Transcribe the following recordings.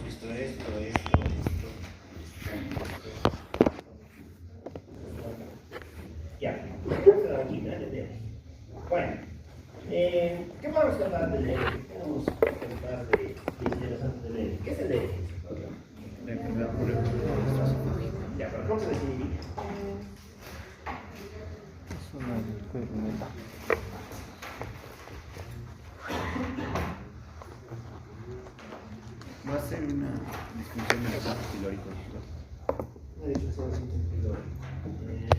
visto esto. Ya, aquí, bueno, ¿qué vamos a hablar del eje? Vamos a hablar de interesante del eje. ¿Qué es el eje? Ya, pero ¿cómo se define? Es una enfermedad. Va a ser una disfunción del aparato pilórico. Una disfunción del aparato pilórico.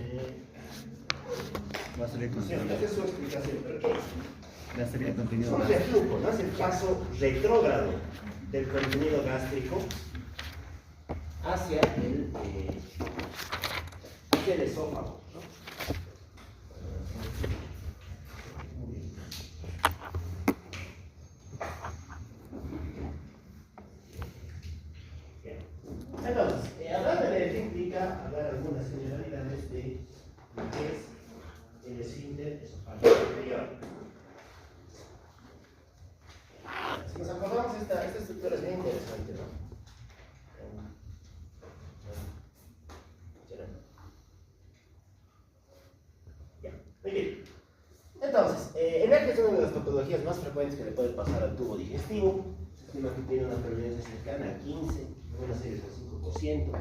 Va a ser el Sí, control. esta es su explicación, pero ¿qué es? La serie de contenido. Es un reflujo, ¿no? Es el paso retrógrado del contenido gástrico hacia el esófago, ¿no? Bien. Entonces, hablar de eje implica hablar algunas generalidades de lo que es el esfínter esofágico inferior. Si nos acordamos, esta estructura es bien interesante, ¿no? Ya, muy bien. Entonces, el herpes es una de las patologías más frecuentes que le puede pasar al tubo digestivo. Se estima que tiene una prevalencia cercana a 15, en una serie de 5%,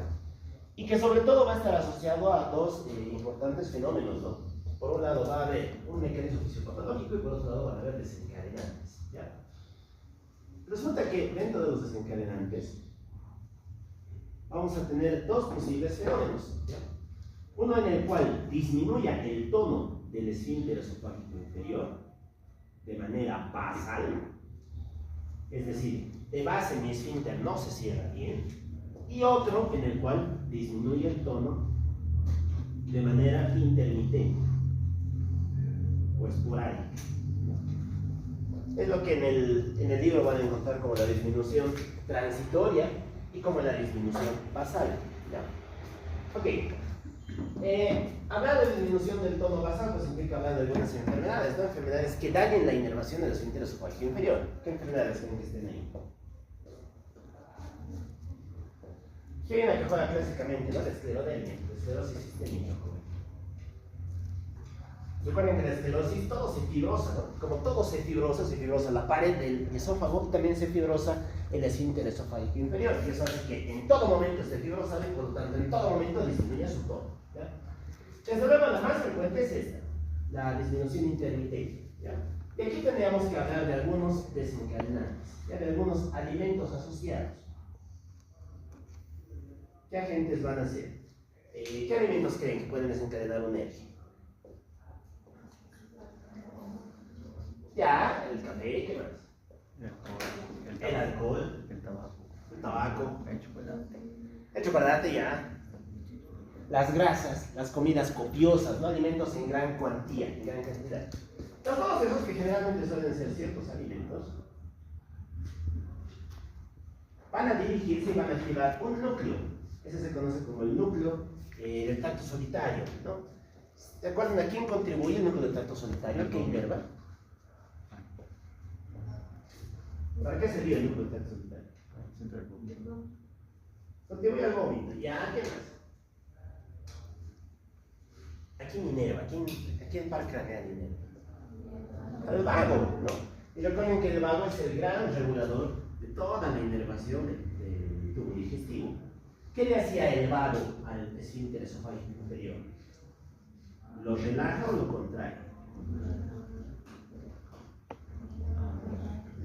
y que sobre todo va a estar asociado a dos importantes fenómenos, ¿no? Por un lado va a haber un mecanismo fisiopatológico y por otro lado van a haber desencadenantes, ¿ya? Resulta que dentro de los desencadenantes vamos a tener dos posibles fenómenos, ¿ya? Uno en el cual disminuya el tono del esfínter esofágico inferior de manera basal, es decir, de base mi esfínter no se cierra bien, y otro en el cual disminuye el tono de manera intermitente o esporádica. Es lo que en el libro van a encontrar como la disminución transitoria y como la disminución basal, ¿ya? Ok. Hablar de disminución del tono basal pues implica hablar de algunas enfermedades, ¿no? Enfermedades que dañen la inervación del esfínter esofágico inferior. ¿Qué enfermedades creen que estén ahí? ¿Qué hay una que juega clásicamente, ¿no? La esclerodermia, la esclerosis sistémica. Recuerden que la esclerosis todo se fibrosa, ¿no? Como todo se fibrosa la pared del esófago y también se fibrosa el esfínter esofágico inferior. Y eso hace que en todo momento esté fibrosado y por lo tanto en todo momento disminuya su tono, ¿ya? Desde luego la más frecuente es esta, la disminución intermitente, ¿ya? Y aquí tendríamos que hablar de algunos desencadenantes, ¿ya? De algunos alimentos asociados. ¿Qué agentes van a ser? ¿Qué alimentos creen que pueden desencadenar un herpes? Ya, el café, ¿qué más? El alcohol, el tabaco, el chocolate, ya. Las grasas, las comidas copiosas, ¿no? Alimentos en gran cuantía, en gran cantidad. Entonces, todos esos que generalmente suelen ser ciertos alimentos van a dirigirse y van a activar un núcleo. Ese se conoce como el núcleo del tracto solitario, ¿no? ¿De acuerdo? ¿A quién contribuye el núcleo del tracto solitario? ¿Qué inerva? ¿Para qué sería el núcleo del tracto solitario? Contribuye al vómito. ¿Ya? ¿Qué más? ¿A quién inerva? ¿A quién par craneal inerva? Al vago, ¿no? Y recuerden que el vago es el gran regulador de toda la inervación del tubo digestivo. ¿Qué le hacía el vago al esfínter esofágico inferior? ¿Lo relaja o lo contrae?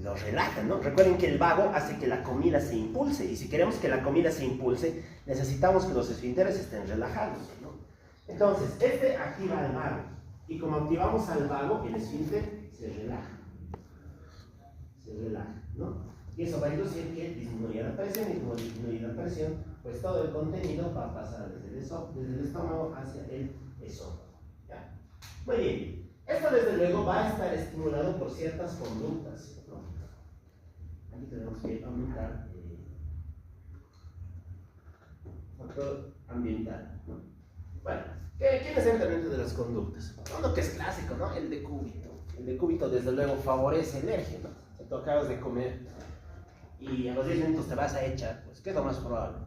Lo relaja, ¿no? Recuerden que el vago hace que la comida se impulse, y si queremos que la comida se impulse, necesitamos que los esfínteres estén relajados, ¿no? Entonces, este activa al vago, y como activamos al vago, el esfínter se relaja, ¿no? Y eso va a inducir que disminuya la presión, y como disminuye la presión, pues todo el contenido va a pasar desde el estómago hacia el esófago, ¿ya? Muy bien. Esto desde luego va a estar estimulado por ciertas conductas, ¿no? Aquí tenemos que aumentar factor ambiental, ¿no? Bueno, ¿quiénes entran dentro de las conductas? Uno que es clásico, ¿no? El decúbito. El decúbito desde luego favorece el eje, ¿no? Tú acabas de comer y a los 10 minutos te vas a echar, pues ¿qué es lo más probable?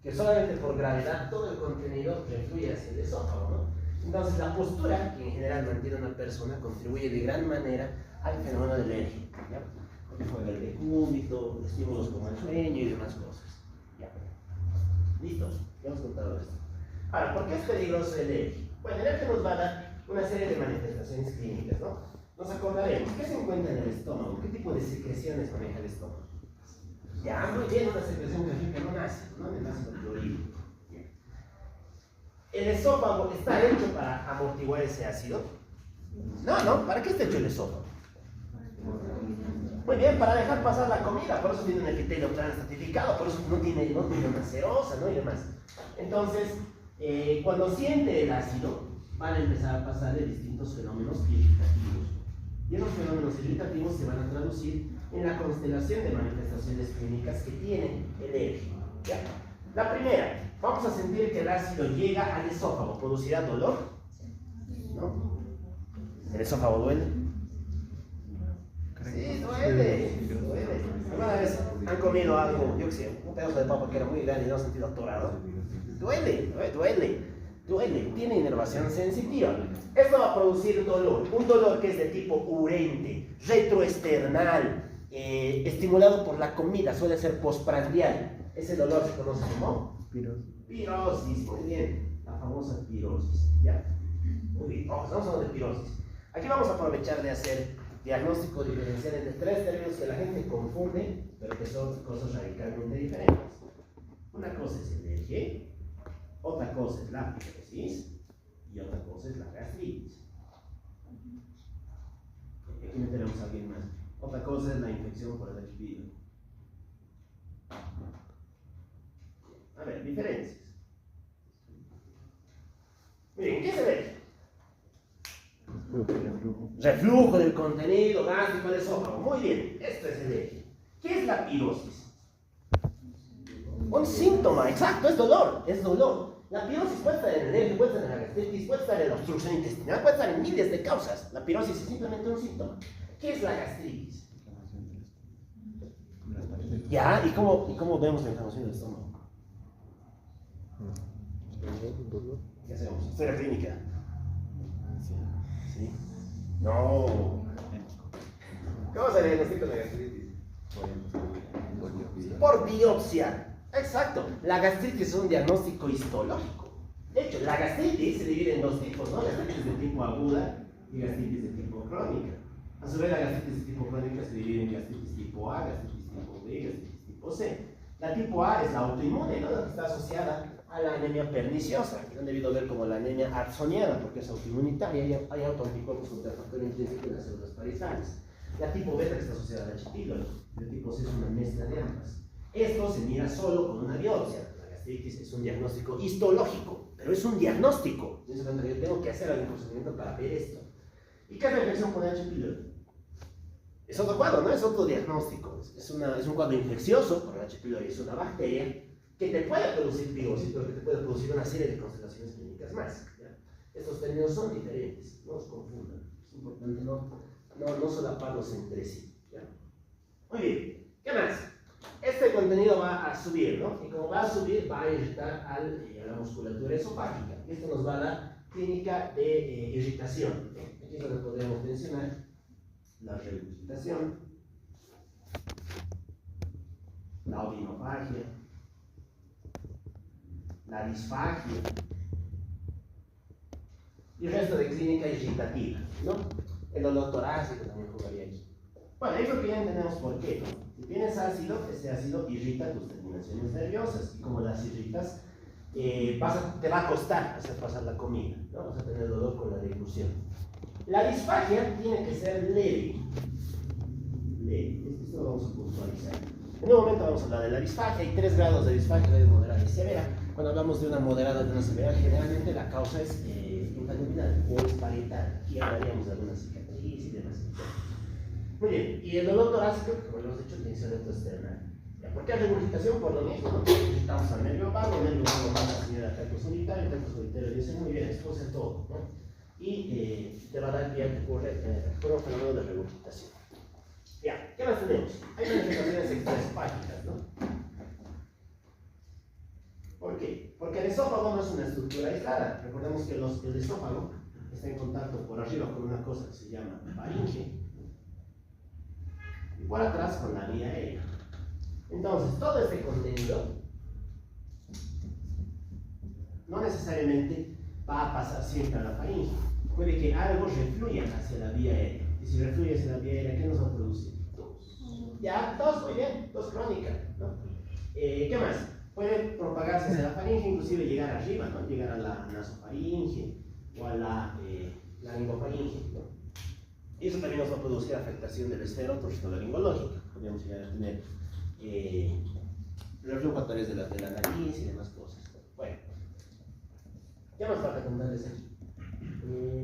Que solamente por gravedad todo el contenido refluye hacia el esófago, ¿no? Entonces la postura que en general mantiene una persona contribuye de gran manera al fenómeno de alergia, ¿ya? Porque juega el decúbito, estímulos como el sueño y demás cosas. ¿Ya? ¿Listo? Ya hemos contado esto. Ahora, ¿por qué es peligroso el alergia? Bueno, el alergia nos va a dar una serie de manifestaciones clínicas, ¿no? Nos acordaremos, ¿qué se encuentra en el estómago? ¿Qué tipo de secreciones maneja el estómago? Ya, muy bien, una secreción que no nace, ¿no? El ácido clorhídrico. ¿El esófago está hecho para amortiguar ese ácido? No, ¿para qué está hecho el esófago? Muy bien, para dejar pasar la comida, por eso tiene un epitelio transtratificado, por eso no tiene una serosa, ¿no? Y demás. Entonces, cuando siente el ácido, van a empezar a pasarle distintos fenómenos irritativos. Y esos fenómenos irritativos se van a traducir en la constelación de manifestaciones clínicas que tiene el alergia. ¿Ya? La primera, vamos a sentir que el ácido llega al esófago. ¿Producirá dolor? ¿No? ¿El esófago duele? Sí, duele. ¿Alguna vez han comido algo, yo qué sé, un pedazo de papa que era muy grande y no han sentido atorado? Duele, tiene inervación sensitiva. Esto va a producir dolor, un dolor que es de tipo urente, retroesternal, estimulado por la comida, suele ser postprandial. Ese dolor se conoce como pirosis, muy bien, la famosa pirosis, ¿ya? Muy bien, vamos a hablar de pirosis. Aquí vamos a aprovechar de hacer diagnóstico diferencial entre tres términos que la gente confunde, pero que son cosas radicalmente diferentes. Una cosa es el alergia, otra cosa es la pirosis y otra cosa es la gastritis. Aquí meteremos a alguien más. Otra cosa es la infección por el H. pylori. A ver, diferencias. Miren, ¿qué se ve? Reflujo del contenido gástrico del esófago. Muy bien, esto es el eje. ¿Qué es la pirosis? Un síntoma, exacto, es dolor. La pirosis puede estar en el eje, puede estar en la gastritis, puede estar en la obstrucción intestinal, puede estar en miles de causas. La pirosis es simplemente un síntoma. ¿Qué es la gastritis? Ya, ¿y cómo vemos la inflamación del estómago? ¿Qué hacemos? Historia clínica. ¿Sí? No. ¿Cómo se diagnostica la gastritis? Por biopsia. Exacto. La gastritis es un diagnóstico histológico. De hecho, la gastritis se divide en dos tipos, ¿no? Gastritis de tipo aguda y gastritis de tipo crónica. A su vez, la gastritis de tipo crónica se divide en gastritis tipo A, gastritis tipo B, gastritis tipo C. La tipo A es la autoinmune, ¿no? La que está asociada a la anemia perniciosa, que han debido ver como la anemia adsoniana, porque es autoinmunitaria y hay autoanticuerpos contra el factor intrínseco en las células parizales. La tipo beta que está asociada a la H. pylori, el tipo C es una mezcla de ambas. Esto se mira solo con una biopsia. La gastritis es un diagnóstico histológico, pero es un diagnóstico. Yo tengo que hacer algún procedimiento para ver esto. ¿Y qué es la infección con H. pylori? Es otro cuadro, ¿no? Es otro diagnóstico. Es un cuadro infeccioso, por H. pylori es una bacteria que te puede producir pirosis, pero que te puede producir una serie de constelaciones clínicas más. ¿Ya? Estos términos son diferentes, no los confundan. Es importante no solaparlos entre sí. ¿Ya? Muy bien, ¿qué más? Este contenido va a subir, ¿no? Y como va a subir, va a irritar a la musculatura esofágica. Esto nos va a dar clínica de irritación. Aquí es donde podemos mencionar la regurgitación, la odinofagia, la disfagia y el resto de clínica irritativa, ¿no? El dolor torácico también jugaría aquí. Bueno, ahí creo que ya entendemos por qué, ¿no? Si tienes ácido, ese ácido irrita tus terminaciones nerviosas y como las irritas, te va a costar hacer pasar la comida, ¿no? Vas a tener dolor con la deglución. La disfagia tiene que ser leve. Esto lo vamos a puntualizar. En un momento vamos a hablar de la disfagia. Hay 3 grados de disfagia, de moderada y severa. Cuando hablamos de una moderada y de una severa, generalmente la causa es infantilidad o es parietal. Aquí hablaríamos de alguna cicatriz y demás. Muy bien, y el dolor torácico, como lo hemos dicho, tiene que ser retroesternal. ¿Por qué regurgitación? Por lo mismo, ¿no? Necesitamos al nervio vago, el nervio vago manda a señalar tracto solitario, el tracto solitario dice muy bien, expulsa todo, ¿no? Y te va a dar pie a que ocurre un fenómeno de regurgitación. Ya, ¿qué más tenemos? Hay manifestaciones extraesopágicas, ¿no? ¿Por qué? Porque el esófago no es una estructura aislada. Recordemos que el esófago está en contacto por arriba con una cosa que se llama faringe y por atrás con la vía aérea. Entonces, todo este contenido no necesariamente va a pasar siempre a la faringe. Puede que algo refluya hacia la vía aérea. Y si refluye hacia la vía aérea, ¿qué nos va a producir? Tos. Ya, tos, muy bien, tos crónica, ¿no? ¿Qué más? Puede propagarse hacia la faringe, inclusive llegar arriba, ¿no? Llegar a la nasofaringe o a la laringofaringe, ¿no? Y eso también nos va a producir afectación del esfero torrinolaringológica. Podríamos llegar a tener reflujo a través de la nariz y demás cosas. Bueno, ¿qué más falta contarles aquí?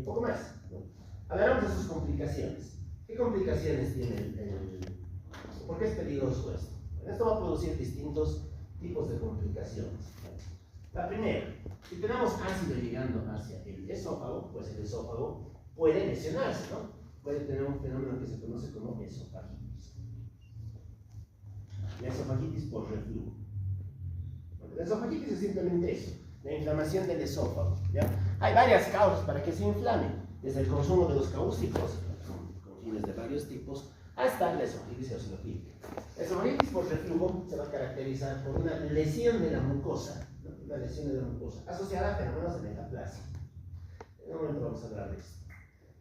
Poco más, ¿no? Hablaremos de sus complicaciones. ¿Qué complicaciones tiene ¿Por qué es peligroso esto? Esto va a producir distintos tipos de complicaciones. La primera, si tenemos ácido llegando hacia el esófago, pues el esófago puede lesionarse, ¿no? Puede tener un fenómeno que se conoce como esofagitis. La esofagitis por reflujo. Bueno, la esofagitis es simplemente eso, la inflamación del esófago, ¿ya? Hay varias causas para que se inflame, desde el consumo de los cáusticos, con fines de varios tipos, hasta la esofagitis eosinofílica. La esofagitis por reflujo se va a caracterizar por una lesión de la mucosa, ¿no? Una lesión de la mucosa asociada a fenómenos de metaplasia. En un momento vamos a hablar de esto.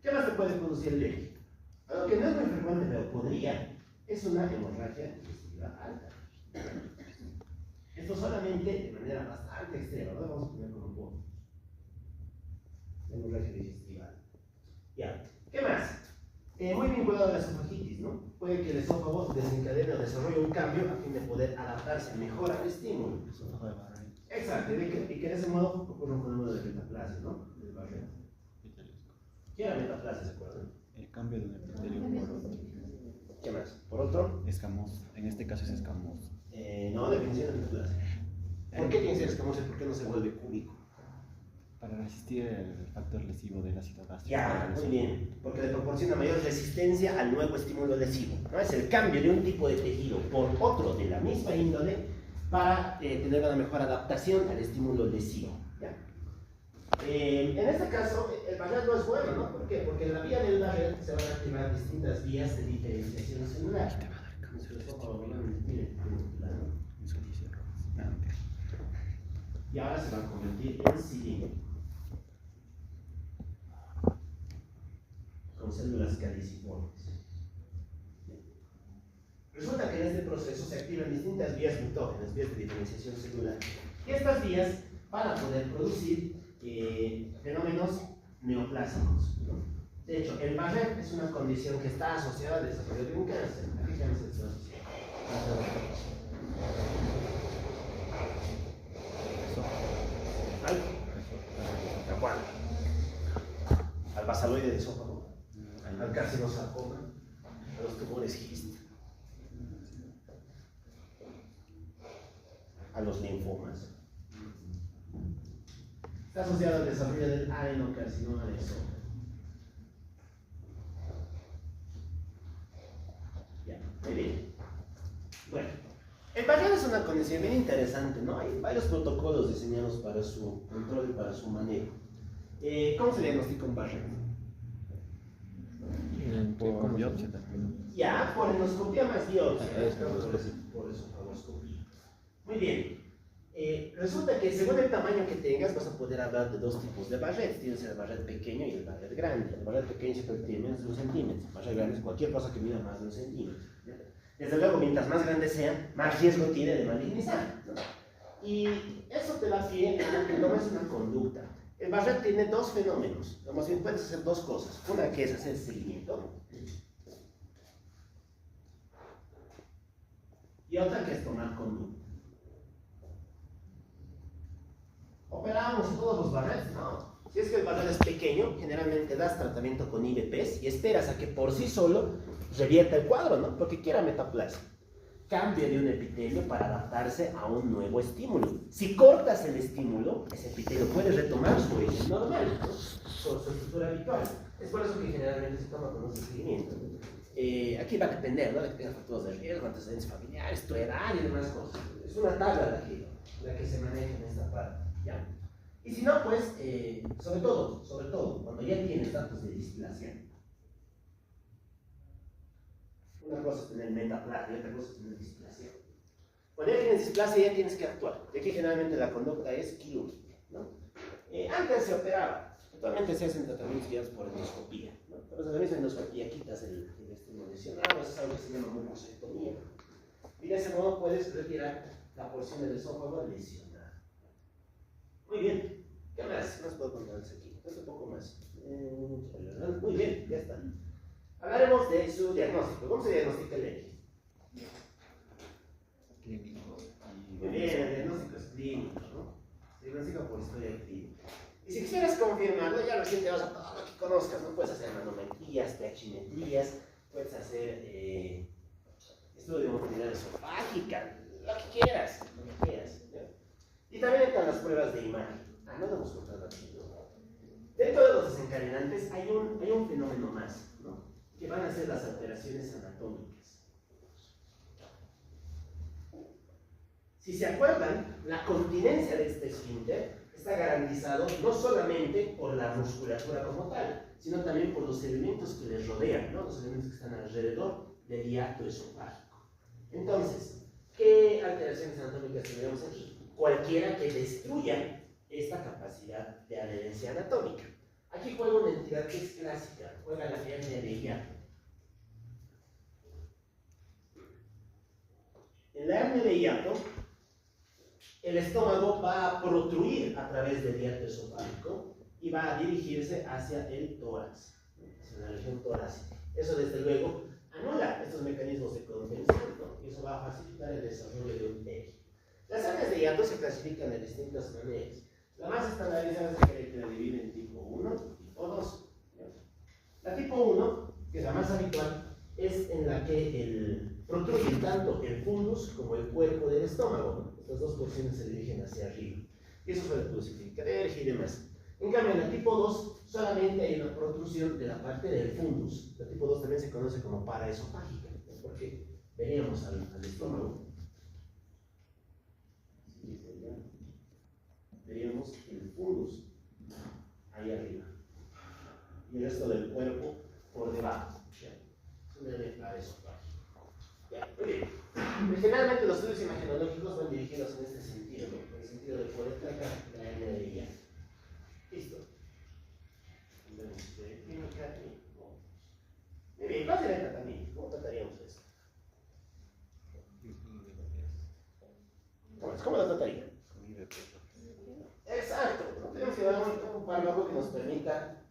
¿Qué más se puede producir el eje? Algo que no es muy frecuente, pero podría, es una hemorragia digestiva alta. Esto solamente de manera bastante extrema, ¿no? Vamos a poner como un poco. La hemorragia digestiva alta. Ya, ¿qué más? Muy vinculado a la esofagitis, ¿no? Puede que el esófago desencadene o desarrolle un cambio a fin de poder adaptarse mejor al estímulo. Exacto, y que de ese modo ocurre un fenómeno de metaplasia, ¿no? Del barrero. ¿Qué era metaplasia, se acuerdan? El cambio de un epitelio por otro. ¿Qué más? ¿Por otro? Escamoso. En este caso es escamoso. No, definición de metaplasia. ¿Por qué tiene que ser escamoso y por qué no se vuelve cúbico? Para resistir el factor lesivo del ácido gástrico. Ya, muy bien, porque le proporciona mayor resistencia al nuevo estímulo lesivo, ¿no? Es el cambio de un tipo de tejido por otro de la misma índole para tener una mejor adaptación al estímulo lesivo, ¿ya? En este caso, el Barrett no es bueno, ¿no? ¿Por qué? Porque en la vía del Barrett se van a activar distintas vías de diferenciación celular. Y ahora se va a convertir en cilindro con células caliciformes. Resulta que en este proceso se activan distintas vías mutógenas, vías de diferenciación celular. Y estas vías van a poder producir fenómenos neoplásicos, ¿no? De hecho, el Barrett es una condición que está asociada al desarrollo de un cáncer. ¿A qué cáncer está asociado? ¿A cuál? Al basaloide de esófago, al carcinosarcoma, a los tumores GIST, a los linfomas. Está asociado al desarrollo del adenocarcinoma de esófago. Ya, muy bien. Bueno, el Barrett es una condición bien interesante, ¿no? Hay varios protocolos diseñados para su control y para su manejo. ¿Cómo se diagnostica un Barrett? Por biopsia también. Ya, por endoscopía más biopsia. Por eso, endoscopía. Muy bien. Resulta que según el tamaño que tengas vas a poder hablar de dos tipos de Barrett. Tienes el Barrett pequeño y el Barrett grande. El Barrett pequeño siempre tiene menos de 1 centímetro. El Barrett grande es cualquier cosa que mida más de 1 centímetro. Desde luego, mientras más grande sea, más riesgo tiene de malignizar, ¿no? Y eso te da pie a que tomes una conducta. El Barrett tiene dos fenómenos. Más bien puedes hacer dos cosas. Una que es hacer seguimiento. Y otra que es tomar conducta. ¿Operamos todos los Barretts? No. Si es que el Barrett es pequeño, generalmente das tratamiento con IVPs y esperas a que por sí solo revierta el cuadro, ¿no? Porque quiera metaplasia. Cambia de un epitelio para adaptarse a un nuevo estímulo. Si cortas el estímulo, ese epitelio puede retomar su origen normal, ¿no? Su estructura habitual. Es por eso que generalmente se toma con un seguimiento. Aquí va a depender, ¿no? De que tengas factores de riesgo, antecedentes familiares, tu edad y demás cosas. Es una tabla la que se maneja en esta parte, ¿ya? Y si no, pues, sobre todo, cuando ya tienes datos de displasia, una cosa es tener metaplasia y otra cosa es tener displasia. Cuando ya tienes displasia, ya tienes que actuar. Y aquí generalmente la conducta es quirúrgica, ¿no? Antes se operaba, actualmente se hacen tratamientos guiados por endoscopía, ¿no? Pero en la misma endoscopía quitas el estímulo lesionado, eso es algo que se llama mucosectomía. Y de ese modo puedes retirar la porción del esófago lesionada. Muy bien. ¿Qué más? ¿Qué más puedo contarles aquí? Un poco más. Muy bien, ya está. Hablaremos de su diagnóstico. ¿Cómo se diagnostica el X? Clínico. Muy bien, el diagnóstico es clínico, ¿no? Se diagnostica por historia clínica. Y si quisieras confirmarlo, ya recién te vas a todo lo que conozcas, ¿no? Puedes hacer manometrías, pH-metrías, puedes hacer estudio de motilidad esofágica, lo que quieras, ¿ya? Y también están las pruebas de imagen. No lo hemos contado aquí, ¿no? Dentro de los desencadenantes hay un fenómeno más, ¿no? Que van a ser las alteraciones anatómicas. Si se acuerdan, la continencia de este esfínter está garantizado no solamente por la musculatura como tal, sino también por los elementos que les rodean, ¿no? Los elementos que están alrededor del hiato esofágico. Entonces, ¿qué alteraciones anatómicas tendríamos aquí? Cualquiera que destruya esta capacidad de adherencia anatómica. Aquí juega una entidad que es clásica, juega la hernia de hiato. En la hernia de hiato, el estómago va a protruir a través del hiato esofágico y va a dirigirse hacia el tórax, hacia la región torácica. Eso, desde luego, anula estos mecanismos de contención, ¿no? Y eso va a facilitar el desarrollo de un eje. Las hernias de hiato se clasifican de distintas maneras. La más estandarizada es que la divide en tipo 1 y tipo 2. La tipo 1, que es la más habitual, es en la que protruye tanto el fundus como el cuerpo del estómago, ¿no? Estas dos porciones se dirigen hacia arriba. Y eso suele producir cadergia y demás. En cambio, en la tipo 2 solamente hay una protrusión de la parte del fundus. La tipo 2 también se conoce como paraesofágica, ¿no? Porque veníamos al estómago. Veríamos el fundus ahí arriba y el resto del cuerpo por debajo. ¿Ya? Es una hernia paraesofágica. Muy bien. Generalmente los estudios imagenológicos van dirigidos en este sentido, ¿no? En el sentido de poder tratar la hernia de hiato. Listo. Muy bien, ¿cuál sería el tratamiento? ¿Cómo trataríamos esto? ¿Cómo lo trataría? Exacto, ¿no? Tenemos que dar un fármaco que nos permita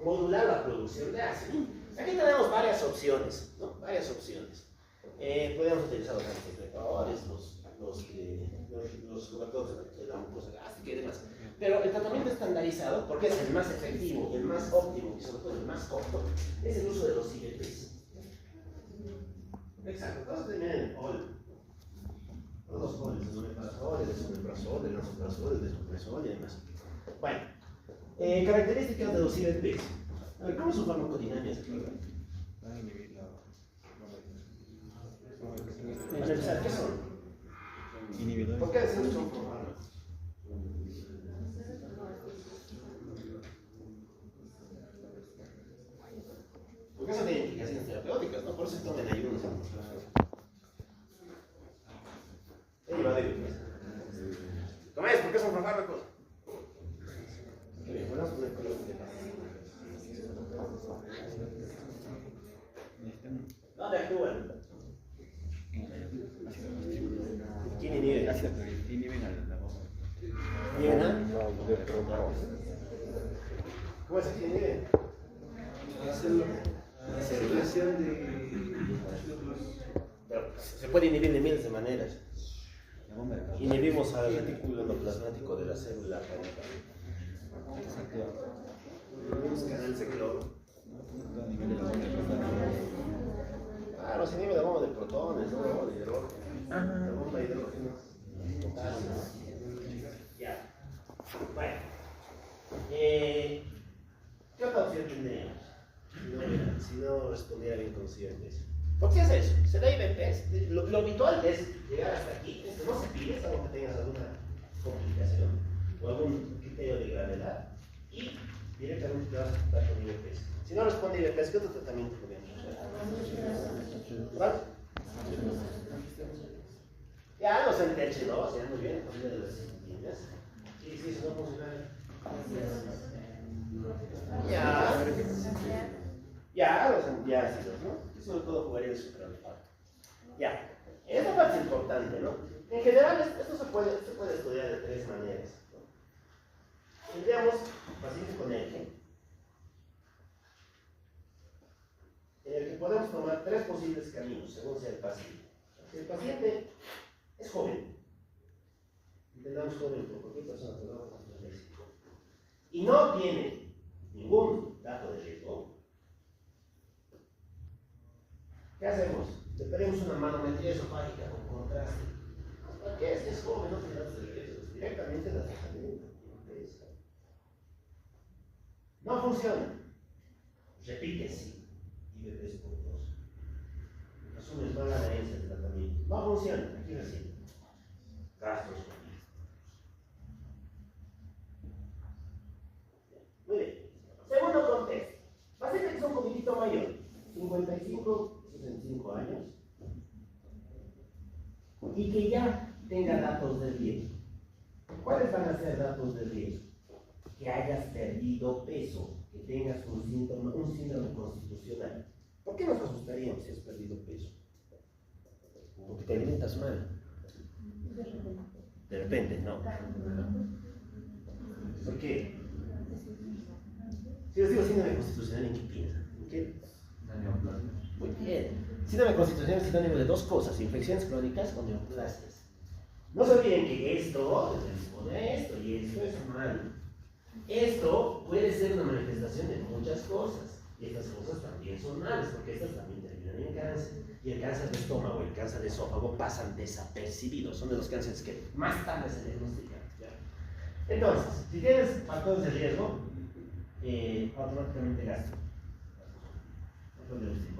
modular la producción de ácido. Aquí tenemos varias opciones, ¿no? Varias opciones. Podemos utilizar los antiinflamatorios, los correctores de la mucosa gástrica y demás. Pero el tratamiento estandarizado, porque es el más efectivo, el más óptimo y sobre todo el más corto, es el uso de los IVPs. Exacto, todos terminan en OL. Todos los OL, el omeprazol, el esomeprazol, el lansoprazol, el desomeprazol y demás. Bueno, características de los IVPs. A ver, ¿cómo es su farmacodinámica? Para empezar, ¿qué son? Inhibidores. ¿Por qué decimos que son fármacos? Porque eso tiene indicaciones terapéuticas, ¿no? Por eso se toman ayunos. ¿Cómo es? ¿Por qué son fármacos? ¿Dónde actúan? ¿Quién inhibe? Inhiben a la voz. ¿Inhiben a? De protones. ¿Cómo es que inhiben? Circulación de... Pero se puede inhibir de miles de maneras. La bomba de calor. Inhibimos al retículo endoplasmático de la célula. Inhibimos canal de cloro. A nivel de la bomba de calor. Claro, se inhibe la bomba de protones, ¿no? La bomba de hidrógeno. La bomba de hidrógeno. Potasio. Ya. Bueno. ¿Qué otra opción tendríamos? Si no respondiera bien con reducir el peso. ¿Por qué es eso? Se da IBPs. Lo habitual es llegar hasta aquí, esto no se pide, salvo que tengas alguna complicación o algún criterio de gravedad, y directamente te vas a tratar con IBPs. Si no responde IBPs, ¿qué otro tratamiento podemos hacer? ¿Cuál? Ya, no se enteche, ¿no? O sea, muy bien, familia de las disciplinas. Sí, eso no funciona. Ya, los antiácidos, ¿no? Y sobre todo jugaría el supralfato. Ya, esta parte es importante, ¿no? En general, esto se puede estudiar de tres maneras, ¿no? Tendríamos pacientes con eje, en el que podemos tomar tres posibles caminos, según sea el paciente. Si el paciente es joven, entendamos joven por cualquier persona que no con éxito, y no tiene ningún dato de riesgo, ¿qué hacemos? Le pedimos una manometría esofágica con contraste. ¿Por qué? Si es joven, no tiene datos de riesgo, directamente la tratamiento. No funciona. Repite, sí. IBPs por 2. Asumes mala adherencia del tratamiento. No funciona. Aquí recién. Gastos. Muy bien. Segundo contexto. Pacientes que son un poquitito mayor. 55, 65 años. Y que ya tenga datos de riesgo. ¿Cuáles van a ser datos de riesgo? Que hayas perdido peso, que tengas un síndrome constitucional. ¿Por qué nos asustaríamos si has perdido peso? Porque te alimentas mal. De repente, no. ¿Por qué? Si les digo síndrome constitucional, ¿en qué piensan? ¿En qué? Muy bien. Síndrome constitucional es sinónimo de dos cosas: infecciones crónicas o neoplasias. No se olviden que esto dispone esto y esto es malo. Esto puede ser una manifestación de muchas cosas, y estas cosas también son malas, porque estas también terminan en cáncer, y el cáncer de estómago y el cáncer de esófago pasan desapercibidos, son de los cánceres que más tarde se diagnostican. ¿Ya? Entonces, si tienes factores de riesgo, automáticamente gasto.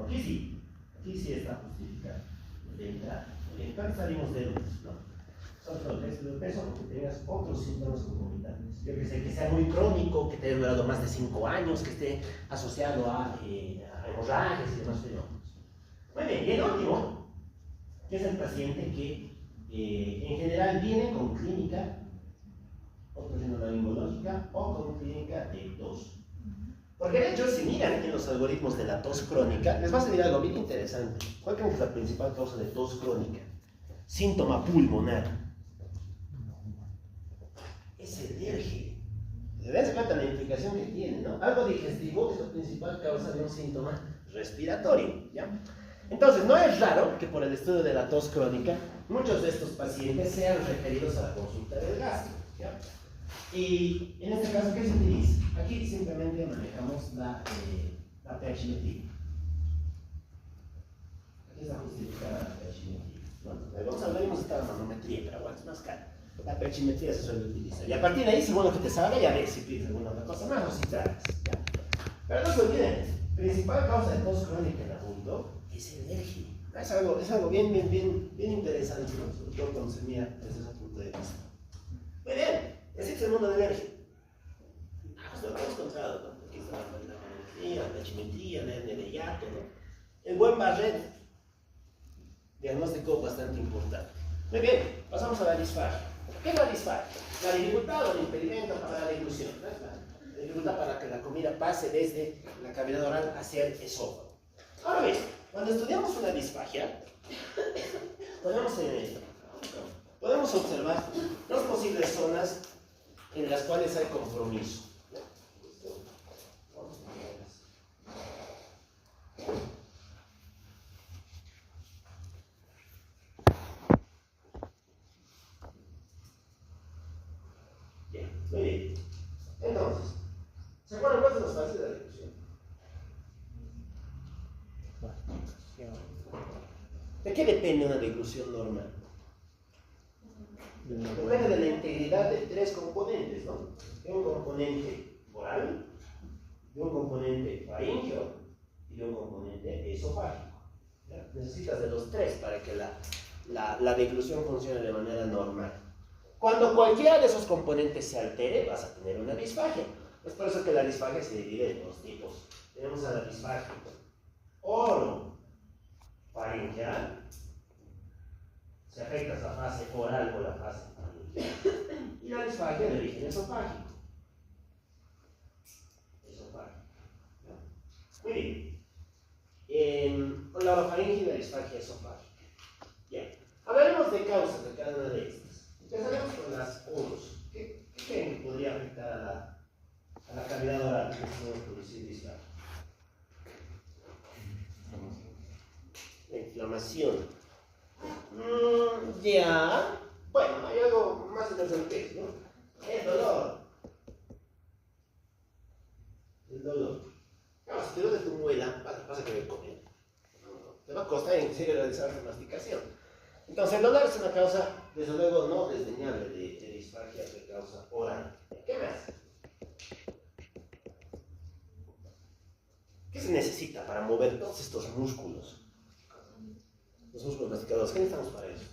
Aquí sí está justificado. De entrada salimos de lunes, ¿no? Solo el peso porque tengas otros síntomas concomitantes. Yo que sé, que sea muy crónico, que te haya durado más de 5 años, que esté asociado a hemorragias y demás fenómenos. Muy bien, y el último, que es el paciente que en general viene con clínica otorrinolaringológica o con clínica de tos. Porque de hecho, si miran en los algoritmos de la tos crónica, les va a salir algo bien interesante. ¿Cuál creen que es la principal causa de tos crónica? Síntoma pulmonar. Es el alergia. Dense cuenta la implicación que tiene, ¿no? Algo digestivo es la principal causa de un síntoma respiratorio, ¿ya? Entonces, no es raro que por el estudio de la tos crónica, muchos de estos pacientes sean referidos a la consulta del gastro, ¿ya? Y en este caso, ¿qué se utiliza? Aquí simplemente manejamos la pH-metría. Aquí está justificada la pH-metría. Bueno, vamos a hablar de la manometría, pero bueno, es más caro. La pH-metría se suele utilizar. Y a partir de ahí, si bueno que te salga, ya ves si pides alguna otra cosa más o si tratas. ¿Ya? Pero no se olviden, principal causa de tos crónica en adulto es el alergia. Es algo bien interesante, ¿no? Sobre todo cuando se mira desde ese punto de vista. Muy bien. Existe el mundo de alergia. Pues lo hemos encontrado, ¿no? Aquí está la manometría, la pH-metría, la hernia de hiato, ¿no? El buen Barrett, diagnóstico bastante importante. Muy bien, pasamos a la disfagia. ¿Qué es la disfagia? La dificultad o el impedimento para la deglución. La dificultad para que la comida pase desde la cavidad oral hacia el esófago. Ahora bien, cuando estudiamos una disfagia, podemos observar dos posibles zonas en las cuales hay compromiso. Bien, muy bien. Entonces, ¿se acuerdan cuáles son las fases de la deglución? ¿De qué depende una deglución normal? Depende de la integridad de tres componentes, ¿no? De un componente oral, de un componente faríngeo y y un componente esofágico. ¿Ya? Necesitas de los tres para que la deglución funcione de manera normal. Cuando cualquiera de esos componentes se altere, vas a tener una disfagia. Es por eso que la disfagia se divide en dos tipos. Tenemos a la disfagia orofaringeal. Se afecta la fase oral o la fase faringeal. Y la disfagia de origen esofágico. Muy bien. La orofaringe y la disfagia esofágica. Bien. Hablaremos de causas de cada una de estas. Empezaremos con las oros. ¿Qué creen que podría afectar a la cavidad oral que podemos producir disfagia? La inflamación. Ya. Bueno, hay algo más interesante, ¿no? El dolor. El dolor. Claro, si te duele tu muela, vas a querer comer. Te va a costar en serio realizar la masticación. Entonces, el dolor es una causa, desde luego, no desdeñable de disfagia de causa oral. ¿Qué más? ¿Qué se necesita para mover todos estos músculos? Los músculos masticadores, ¿qué necesitamos para eso?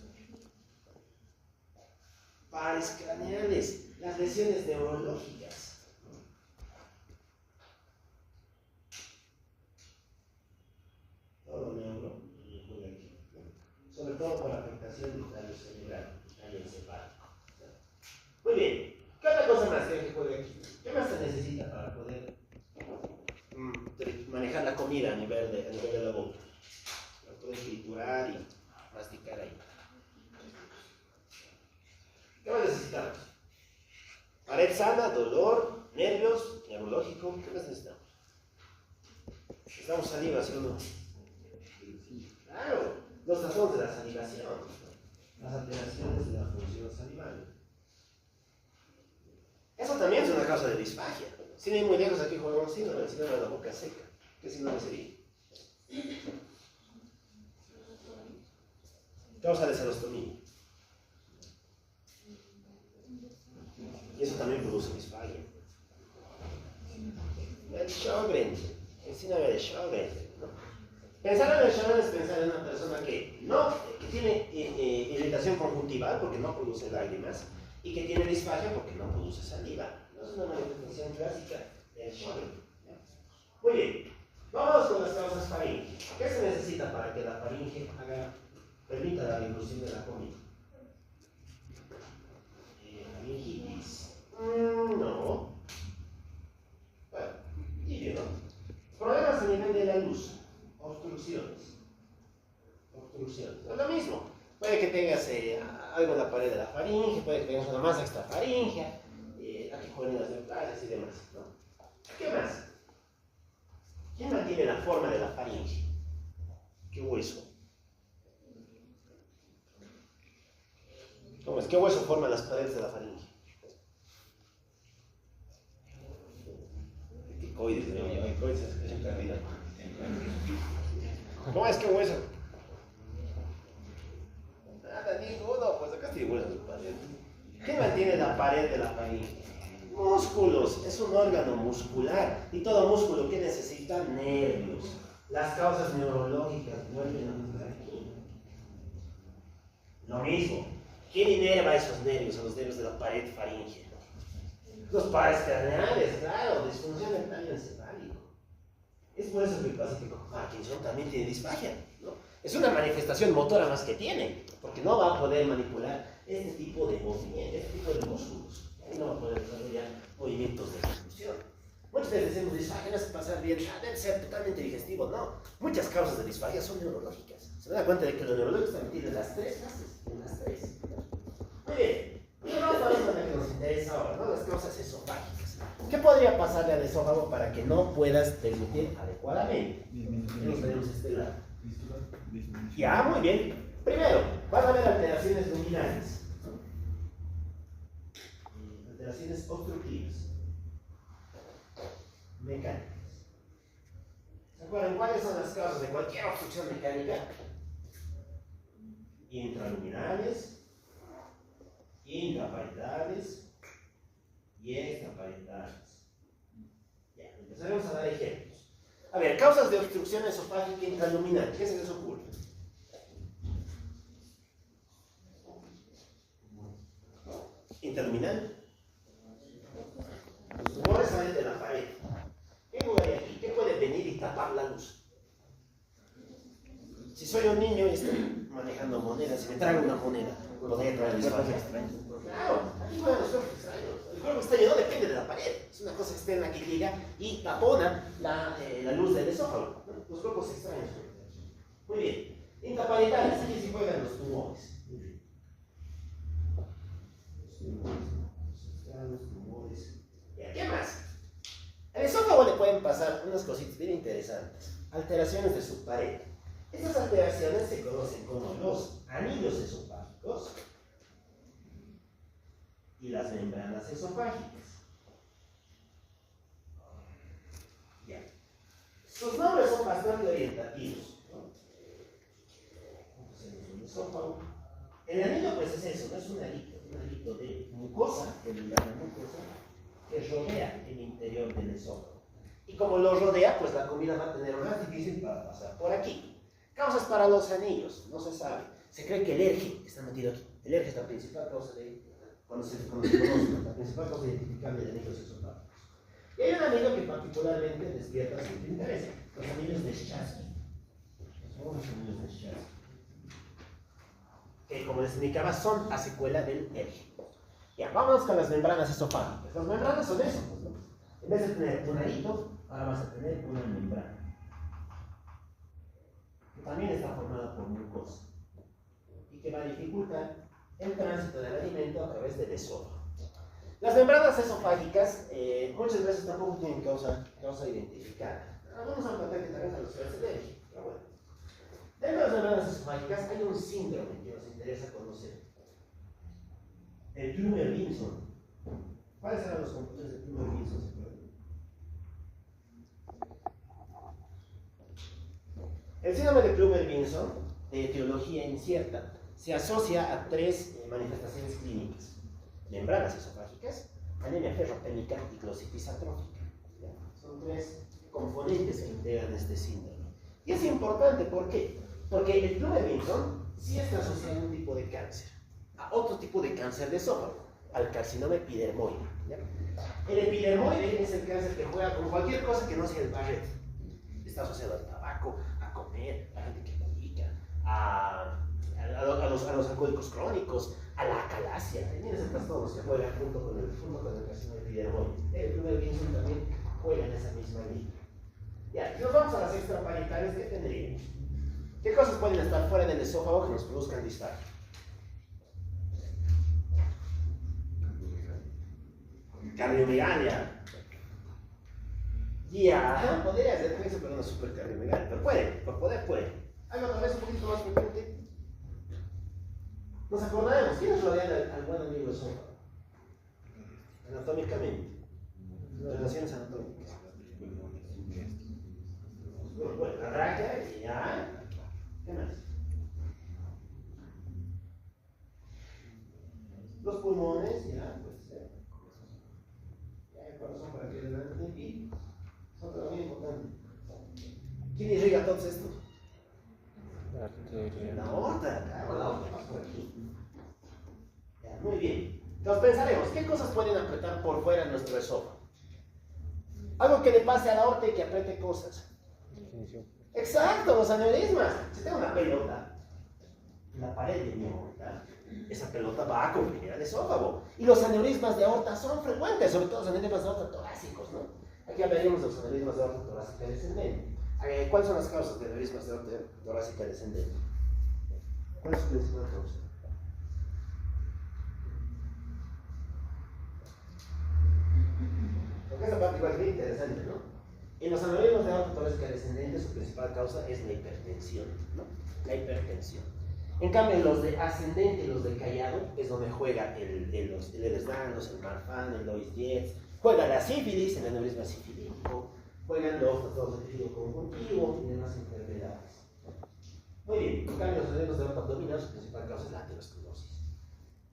Pares craneales, las lesiones neurológicas. Todo neuro, sobre todo por afectación del tallo cerebral, tallo encefálico. Muy bien, ¿qué otra cosa más que juega aquí? ¿Qué más se necesita para poder manejar la comida a nivel de la boca? Para poder triturar y masticar ahí. ¿Qué más necesitamos? Pared sana, dolor, nervios, neurológico. ¿Qué más necesitamos? Necesitamos saliva, ¿sí o no? Claro, los trastornos de la salivación, las alteraciones de la función salival. Eso también es una causa de disfagia. Sin ir muy lejos, aquí jugamos síndrome de la boca seca. ¿Qué síndrome sería? Causa de serostomía. Y eso también produce disfagia. El Sjögren, el síndrome de Sjögren, ¿no? Pensar en el Sjögren es pensar en una persona que tiene irritación conjuntival porque no produce lágrimas y que tiene disfagia porque no produce saliva. No es una manifestación clásica del Sjögren. Muy bien, vamos con las causas faringe. ¿Qué se necesita para que la faringe permita la dilución de la comida? Faringitis. No. Bueno, tibio, ¿no? Problemas a nivel de la luz. Obstrucciones. Es lo mismo. Puede que tengas algo en la pared de la faringe, puede que tengas una masa extrafaringea, antijuvenas neutrales y demás, ¿no? ¿Qué más? ¿Quién mantiene la forma de la faringe? ¿Qué hueso? ¿Cómo es? ¿Qué hueso forma las paredes de la faringe? Cricoides, ¿no? Cricoides es un candidato. ¿Cómo es? ¿Qué hueso? Nada, ninguno, pues acá tiene huesos de pared. ¿Qué mantiene la pared de la faringe? Músculos, es un órgano muscular. Y todo músculo que necesita nervios. Las causas neurológicas vuelven a estar aquí. Lo mismo. ¿Quién inerva esos nervios, a los nervios de la pared faríngea? Los pares craneales, claro, disfunción del tallo encefálico. Es por eso que el paciente con Parkinson también tiene disfagia, ¿no? Es una manifestación motora más que tiene, porque no va a poder manipular este tipo de movimientos, este tipo de músculos. No va a poder desarrollar movimientos de ejecución. Muchas veces decimos disfagia, no se pasar bien, debe ser totalmente digestivo. No, muchas causas de disfagia son neurológicas. Se da cuenta de que los neurológicos también tienen las tres fases, las tres. Muy bien, y vamos a ver lo que nos interesa ahora, ¿no? Las causas esofágicas. ¿Qué podría pasarle al esófago para que no puedas deglutir adecuadamente? Nos tenemos este lado. Ya, muy bien. Primero, van a haber alteraciones luminales. Alteraciones obstructivas. Mecánicas. ¿Se acuerdan cuáles son las causas de cualquier obstrucción mecánica? Intraluminales, intraparietales y extraparietales. Ya, empezaremos a dar ejemplos. A ver, causas de obstrucción esofágica intraluminal. ¿Qué se les ocurre? Interluminal. Los tumores salen de la pared. ¿Qué hay aquí? ¿Qué puede venir y tapar la luz? Si soy un niño y estoy manejando monedas, si me trago una moneda, podría traer disfagia. Claro, aquí juegan los cuerpos extraños. El cuerpo extraño no depende de la pared, es una cosa externa que llega y tapona la luz del esófago. ¿No? Los cuerpos extraños. Muy bien. Intraparetales, aquí sí juegan los tumores. Muy bien. Los tumores. ¿Qué más? Al esófago le pueden pasar unas cositas bien interesantes. Alteraciones de su pared. Estas alteraciones se conocen como los anillos esofágicos y las membranas esofágicas. Ya. Sus nombres son bastante orientativos, ¿no? Entonces, el esófago. El anillo, pues es eso, no es un alito de mucosa, que le llaman mucosa, que rodea el interior del esófago. Y como lo rodea, pues la comida va a tener más difícil para pasar por aquí. Causas para los anillos, no se sabe. Se cree que el ERGE está metido aquí. El ERGE es la principal causa de, cuando se conoce, la principal causa identificable de anillos esofágicos. Y hay un anillo que particularmente despierta su interés, los anillos de Chasky. Son los anillos de Chasky. Que como les indicaba, son la secuela del ERGE. Ya, vámonos con las membranas esofágicas. Las membranas son eso, pues, ¿no? En vez de tener un arito, ahora vas a tener una membrana. También está formada por mucosa y que va a dificultar el tránsito del alimento a través del esófago. Las membranas esofágicas muchas veces tampoco tienen causa identificada. Vamos a tratar que también a los alérgicos, pero bueno. Dentro de las membranas esofágicas hay un síndrome que nos interesa conocer. El Plummer-Vinson. ¿Cuáles eran los componentes de Plummer-Vinson? El síndrome de Plummer-Vinson, de etiología incierta, se asocia a tres manifestaciones clínicas: membranas esofágicas, anemia ferropénica y glositis atrófica. ¿Ya? Son tres componentes que integran este síndrome. Y es importante, ¿por qué? Porque el Plummer-Vinson sí está asociado a un tipo de cáncer, a otro tipo de cáncer de esófago, al carcinoma epidermoide. ¿Ya? El epidermoide es el cáncer que juega con cualquier cosa que no sea el Barrett. Está asociado al tabaco, a comer, a la gente que publica, a los alcohólicos crónicos, a la acalasia. Miren esos trastornos que juegan junto con el carcinoma epidermoide. El Plummer-Vinson también juega en esa misma línea. Ya, si nos vamos a las extraparitales, ¿qué tendríamos? ¿Qué cosas pueden estar fuera del esófago que nos produzcan disfagia? Cardiomegalia. Ya, podría ser eso, pero no es super cardiomegalia. Pero puede, por poder puede. Algo tal vez un poquito más frecuente. Nos acordaremos, ¿quiénes rodean al buen amigo esófago? Anatómicamente. Relaciones anatómicas. Bueno, la tráquea y ya. ¿Qué más? Los pulmones, ya, puede ser. Ya, el corazón para que adelante y es otra muy importante. ¿Quién irriga todos estos? La aorta, claro, la aorta pasa por aquí. Ya, muy bien. Entonces pensaremos, ¿qué cosas pueden apretar por fuera nuestro esófago? Algo que le pase a la aorta y que apriete cosas. Exacto, los aneurismas. Si tengo una pelota en la pared de mi aorta, esa pelota va a comprimir al esófago. Y los aneurismas de aorta son frecuentes, sobre todo los aneurismas de aorta torácicos, ¿no? Aquí hablaremos de los aneurismas de aorta torácica descendente. ¿Cuáles son las causas de aneurismas de aorta torácica descendente? ¿Cuál es su principal causa? Porque esta parte igual es muy interesante, ¿no? En los aneurismas de aorta torácica descendente, su principal causa es la hipertensión, ¿no? La hipertensión. En cambio, los de ascendente y los de callado es donde juega el Ehlers-Danlos, el Marfan, el Lois-Dietz, juega la sífilis, el aneurisma sifilítico, juegan los trastornos de tejido conjuntivo y demás enfermedades. Muy bien, en cambio, los aneurismas de aorta abdominal, su principal causa es la aterosclerosis.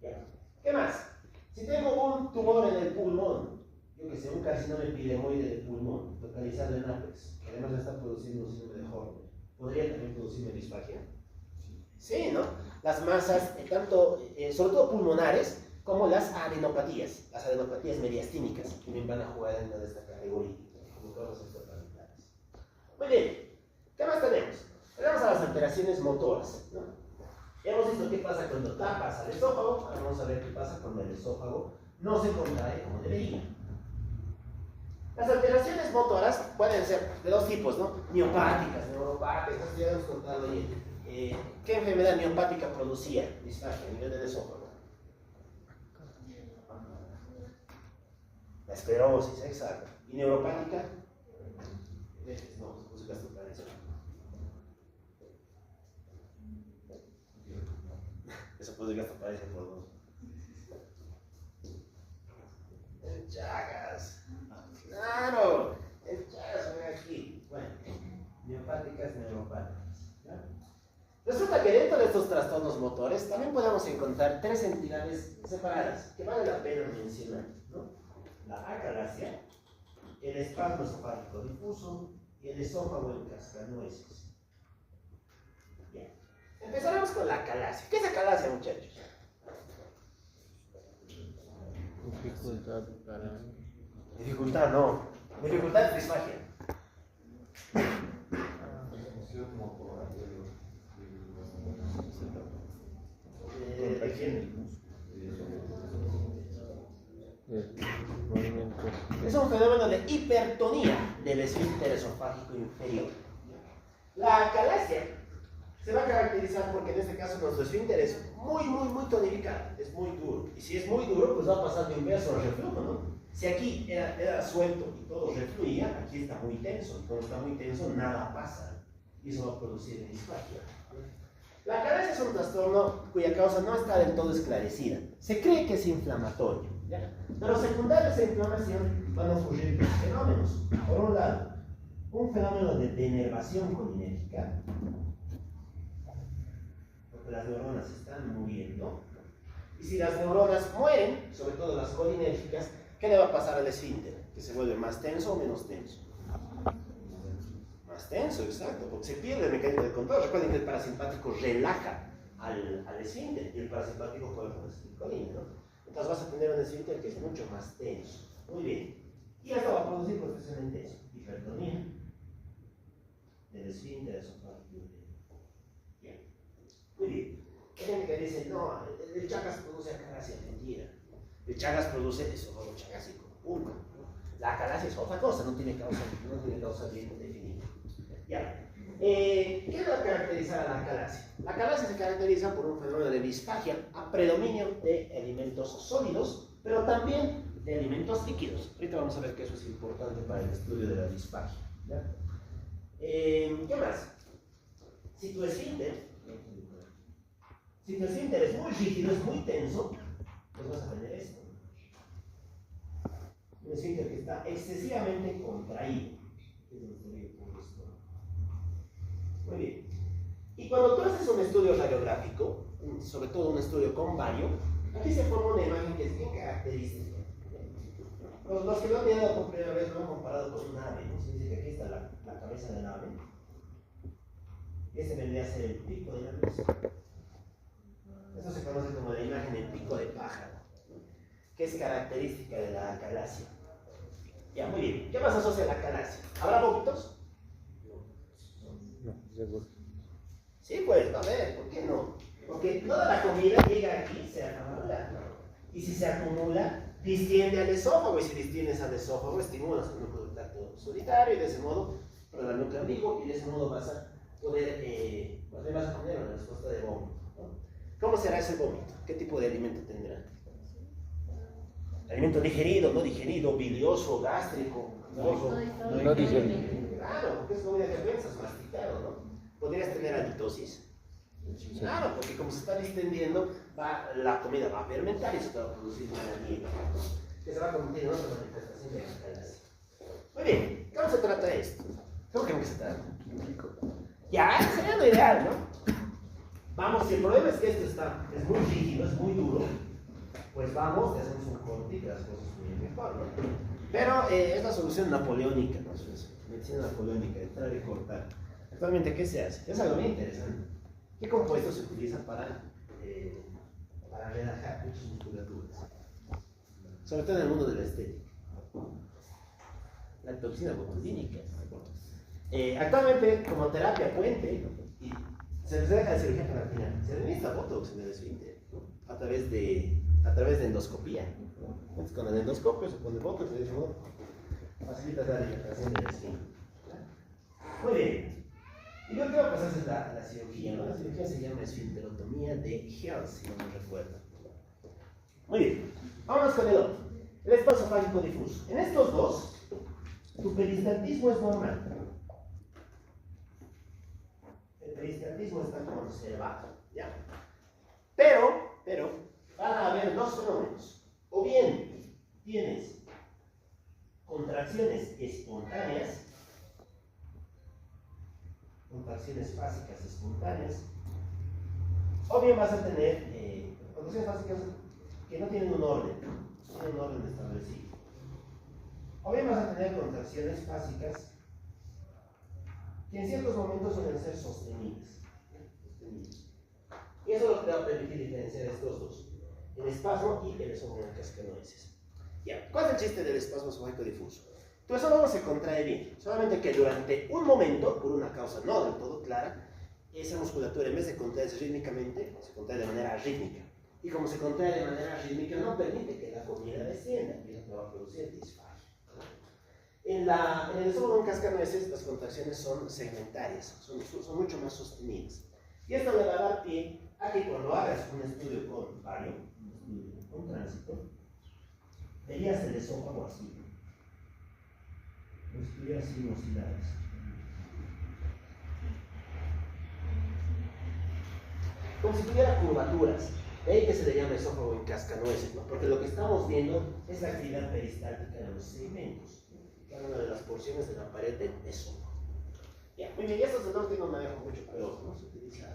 ¿Ya? ¿Qué más? Si tengo un tumor en el pulmón, yo que sea un carcinoma epidermoide del pulmón, localizado en ápex, que además está produciendo un síndrome de Horner, ¿podría también producirme disfagia? Sí, ¿no? Las masas, sobre todo pulmonares, como las adenopatías mediastínicas, que también van a jugar en una de esta categoría, como causas extraplanetarias. Muy bien, ¿qué más tenemos? Tenemos a las alteraciones motoras, ¿no? Ya hemos visto qué pasa cuando tapas al esófago, ahora vamos a ver qué pasa cuando el esófago no se contrae como debería. Las alteraciones motoras pueden ser de dos tipos, ¿no? Miopáticas, neuropáticas, ya hemos contado ayer. ¿Qué enfermedad miopática producía disfagia a nivel del esófago? La esclerosis, exacto. ¿Y neuropática? No, se gastó para eso. Eso puede gastar para eso por dos. El Chagas. Claro, el Chagas ven aquí. Bueno, miopáticas, neuropáticas. ¿Ya? Resulta que dentro de estos trastornos motores también podemos encontrar tres entidades separadas que vale la pena mencionar, ¿no? La acalasia, el espasmo esofágico difuso y el esófago en cascanueces. Bien. Empezaremos con la acalasia. ¿Qué es acalasia, muchachos? Dificultad para... Dificultad no. Dificultad es disfagia. ¿De quién? Movimiento. Es un fenómeno de hipertonía del esfínter esofágico inferior. La acalasia se va a caracterizar porque en este caso nuestro esfínter es muy tonificado, es muy duro. Y si es muy duro, pues va a pasar de inverso al reflujo, ¿no? Si aquí era suelto y todo refluía, aquí está muy tenso. Y cuando está muy tenso, nada pasa. Y eso va a producir disfagia. La acalasia es un trastorno cuya causa no está del todo esclarecida. Se cree que es inflamatorio, ¿ya? Pero secundarios a esa inflamación van a ocurrir dos fenómenos. Por un lado, un fenómeno de denervación colinérgica, porque las neuronas se están muriendo. Y si las neuronas mueren, sobre todo las colinérgicas, ¿qué le va a pasar al esfínter? Que se vuelve más tenso o menos tenso. Más tenso, exacto, porque se pierde el mecanismo de control. Recuerden que el parasimpático relaja al esfínter y el parasimpático juega con el acetilcolina, ¿no? Entonces vas a tener un esfínter que es mucho más tenso. Muy bien. Y esto va a producir precisamente eso, hipertonía del esfínter esofágico. Bien. Muy bien. Hay gente que dice, no, el Chagas produce acalasia. Mentira. El Chagas produce esófago chagásico. Uno. La acalasia es otra cosa, no tiene causa bien definida. Ya. ¿Qué va a caracterizar a la acalasia? La acalasia se caracteriza por un fenómeno de disfagia a predominio de alimentos sólidos, pero también de alimentos líquidos. Ahorita vamos a ver que eso es importante para el estudio de la disfagia. ¿Ya? ¿Qué más? Si tu esfínter es muy rígido, es muy tenso, pues vas a tener esto. Un esfínter que está excesivamente contraído. Muy bien. Y cuando tú haces un estudio radiográfico, sobre todo un estudio con bario, aquí se forma una imagen que es bien característica. Los que lo han mirado por primera vez lo han comparado con un ave, ¿no? Se dice que aquí está la cabeza del ave. Y ese vendría a ser el pico de la luz. Esto se conoce como la imagen del pico de pájaro, ¿no? Que es característica de la acalasia. Ya, muy bien. ¿Qué más asocia a la acalasia? ¿Habrá vómitos? No, seguro. Sí, pues, a ver, ¿por qué no? Porque toda la comida llega aquí, se acumula, ¿no? Y si se acumula, distiende al esófago, y si distiendes al esófago, estimulas un núcleo de tacto solitario, y de ese modo, para el núcleo ambiguo, y de ese modo vas a poder, vas a tener una respuesta de vómito, ¿no? ¿Cómo será ese vómito? ¿Qué tipo de alimento tendrá? Alimento digerido, no digerido, bilioso, gástrico, No digerido. Claro, porque es comida que piensas, masticado, ¿no? ¿Podrías tener halitosis? Claro, porque como se está distendiendo, la comida va a fermentar y se va a producir una nieve, ¿no? Que se va a convertir en otra manifestación de la acalasia. Muy bien, ¿cómo se trata esto? ¿Cómo que se trata? Ya, sería lo ideal, ¿no? Vamos, si el problema es que esto es muy rígido, es muy duro, pues vamos, te hacemos un corte y te las cosas muy mejor, ¿no? Pero es la solución napoleónica, ¿no? Es medicina napoleónica, entrar y cortar. Actualmente, ¿qué se hace? Es algo bien interesante. ¿Qué compuesto se utiliza para relajar muchas musculaturas? Sobre todo en el mundo de la estética. La toxina botulínica. Actualmente, como terapia puente, ¿no? Y se les deja de cirugía palatina, se administra botox en el esfínter, ¿no? a través de endoscopía. Entonces, con el endoscopio se pone botox y de ese modo facilita la dilatación del esfínter. Muy bien. Y lo último pues es la cirugía, ¿no? La cirugía se llama esfinterotomía de Hell, si no me recuerdo. Muy bien. Vámonos con el otro. El espacio fágico difuso. En estos dos, tu peristaltismo es normal. El peristaltismo está conservado, ¿ya? Pero, van a haber dos fenómenos. O bien tienes contracciones espontáneas, contracciones fásicas espontáneas, o bien vas a tener contracciones fásicas que no tienen un orden, establecido. O bien vas a tener contracciones fásicas que en ciertos momentos suelen ser sostenidas. Y eso es lo que te va a permitir diferenciar estos dos, el espasmo y el esófago cascanueces. Ya, ¿cuál es el chiste del espasmo esofágico difuso? Tu esófago se contrae bien, solamente que durante un momento, por una causa no del todo clara, esa musculatura en vez de contraerse rítmicamente, se contrae de manera rítmica. Y como se contrae de manera rítmica, no permite que la comida descienda, y eso te va a producir disfagia. En el esófago cascanueces las contracciones son segmentarias, son mucho más sostenidas. Y esto le va a dar pie a que cuando hagas un estudio con vario, un estudio con tránsito, verías el esófago así, como si tuviera sinuosidades. Como si tuviera curvaturas. De ahí que se le llama esófago en cascanueces, ¿no? Porque lo que estamos viendo es la actividad peristáltica de los segmentos, cada una de las porciones de la pared del esófago. Ya, muy bien, y estos dos no manejo mucho, pero no se utiliza.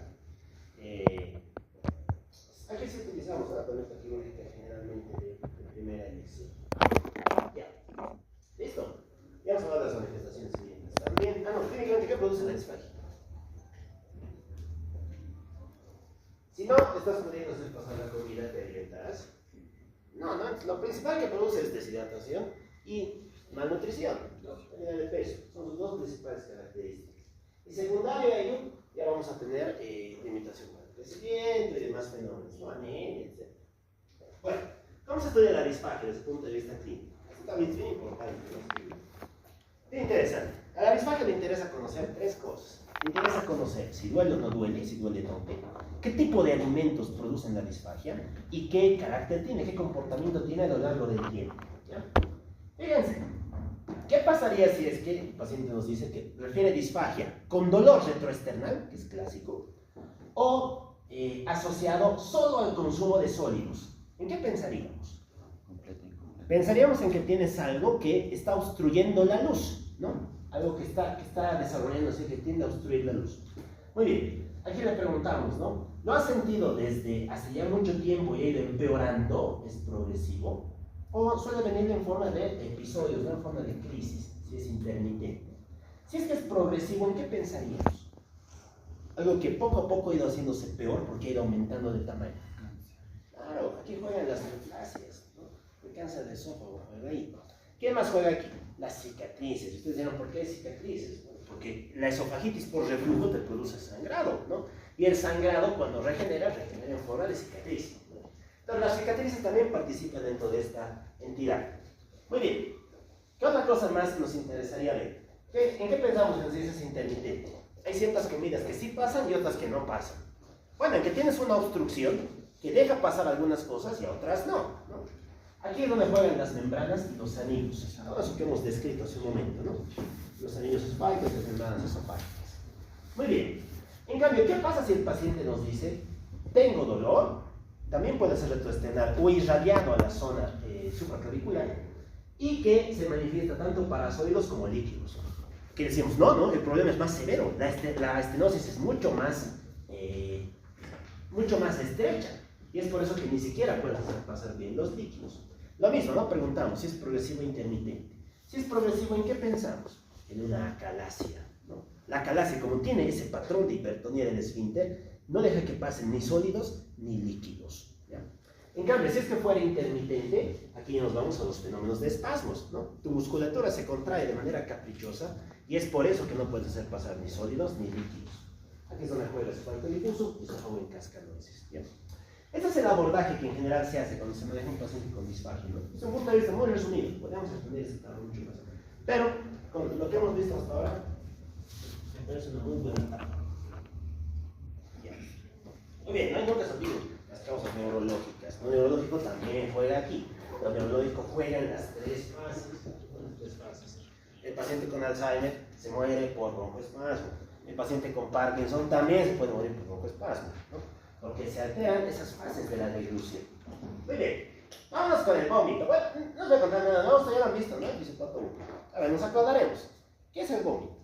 Aquí sí utilizamos la paleta quirúrgica generalmente de primera elección. Ya, listo. Ya vamos a hablar de las manifestaciones siguientes. También, clínicamente, ¿qué produce la disfagia? Si no estás pudiendo hacer pasar la comida, te alimentarás. No, lo principal que produce es deshidratación y malnutrición, ¿no? Pérdida de peso. Son sus dos principales características. Y secundario a ello, ya vamos a tener limitación para el crecimiento y demás fenómenos, ¿no? Anemia, etc. Bueno, ¿cómo se estudia la disfagia desde el punto de vista clínico? Esto también es bien importante, ¿no? Bien interesante. A la disfagia le interesa conocer tres cosas. Le interesa conocer si duele o no duele, si duele o no, qué tipo de alimentos producen la disfagia y qué carácter tiene, qué comportamiento tiene a lo largo del tiempo. ¿Ya? Fíjense, ¿qué pasaría si es que el paciente nos dice que refiere disfagia con dolor retroesternal, que es clásico, o asociado solo al consumo de sólidos? ¿En qué pensaríamos? Pensaríamos en que tienes algo que está obstruyendo la luz, ¿no? Algo que está desarrollándose, que tiende a obstruir la luz. Muy bien, aquí le preguntamos, ¿no? ¿Lo has sentido desde hace ya mucho tiempo y ha ido empeorando? ¿Es progresivo? ¿O suele venir en forma de episodios, no en forma de crisis, si es intermitente? Si es que es progresivo, ¿en qué pensaríamos? Algo que poco a poco ha ido haciéndose peor porque ha ido aumentando de tamaño. Claro, aquí juegan las neoplasias, ¿no? El cáncer de esófago, ¿verdad? ¿Qué más juega aquí? Las cicatrices. Ustedes dirán, ¿por qué hay cicatrices? Bueno, porque la esofagitis por reflujo te produce sangrado, ¿no? Y el sangrado, cuando regenera en forma de cicatriz, ¿no? Entonces, las cicatrices también participan dentro de esta entidad. Muy bien. ¿Qué otra cosa más nos interesaría ver? ¿En qué pensamos en si es intermitente? Hay ciertas comidas que sí pasan y otras que no pasan. Bueno, en que tienes una obstrucción que deja pasar algunas cosas y a otras no. Aquí es donde juegan las membranas y los anillos. Todo eso que hemos descrito hace un momento, ¿no? Los anillos esofágicos y las membranas esofágicas. Muy bien. En cambio, ¿qué pasa si el paciente nos dice, tengo dolor, también puede ser retroesternal o irradiado a la zona supraclavicular y que se manifiesta tanto para sólidos como líquidos? Que decimos, no, el problema es más severo. La estenosis es mucho más estrecha. Y es por eso que ni siquiera puedes hacer pasar bien los líquidos. Lo mismo, ¿no? Preguntamos si es progresivo o intermitente. Si es progresivo, ¿en qué pensamos? En una acalasia, ¿no? La acalasia, como tiene ese patrón de hipertonía del esfínter, no deja que pasen ni sólidos ni líquidos, ¿ya? En cambio, si es que fuera intermitente, aquí nos vamos a los fenómenos de espasmos, ¿no? Tu musculatura se contrae de manera caprichosa y es por eso que no puedes hacer pasar ni sólidos ni líquidos. Aquí es donde juega el esfínter difuso y se juega en cascanueces, ¿ya? Este es el abordaje que en general se hace cuando se maneja un paciente con disfagia, ¿no? Es un punto de vista muy resumido, podríamos entender ese tema mucho más. Pero, con lo que hemos visto hasta ahora, me parece una muy buena etapa. Ya. Muy bien, no hay nunca sabido las causas neurológicas. Lo neurológico también juega aquí. Lo neurológico juega en las tres fases. El paciente con Alzheimer se muere por broncoespasmo. El paciente con Parkinson también se puede morir por broncoespasmo, ¿no? Porque se alteran esas fases de la deglución. Muy bien, vámonos con el vómito. Bueno, no os voy a contar nada nuevo, ustedes ya lo han visto, ¿no? Dice Pato. A ver, nos acordaremos. ¿Qué es el vómito?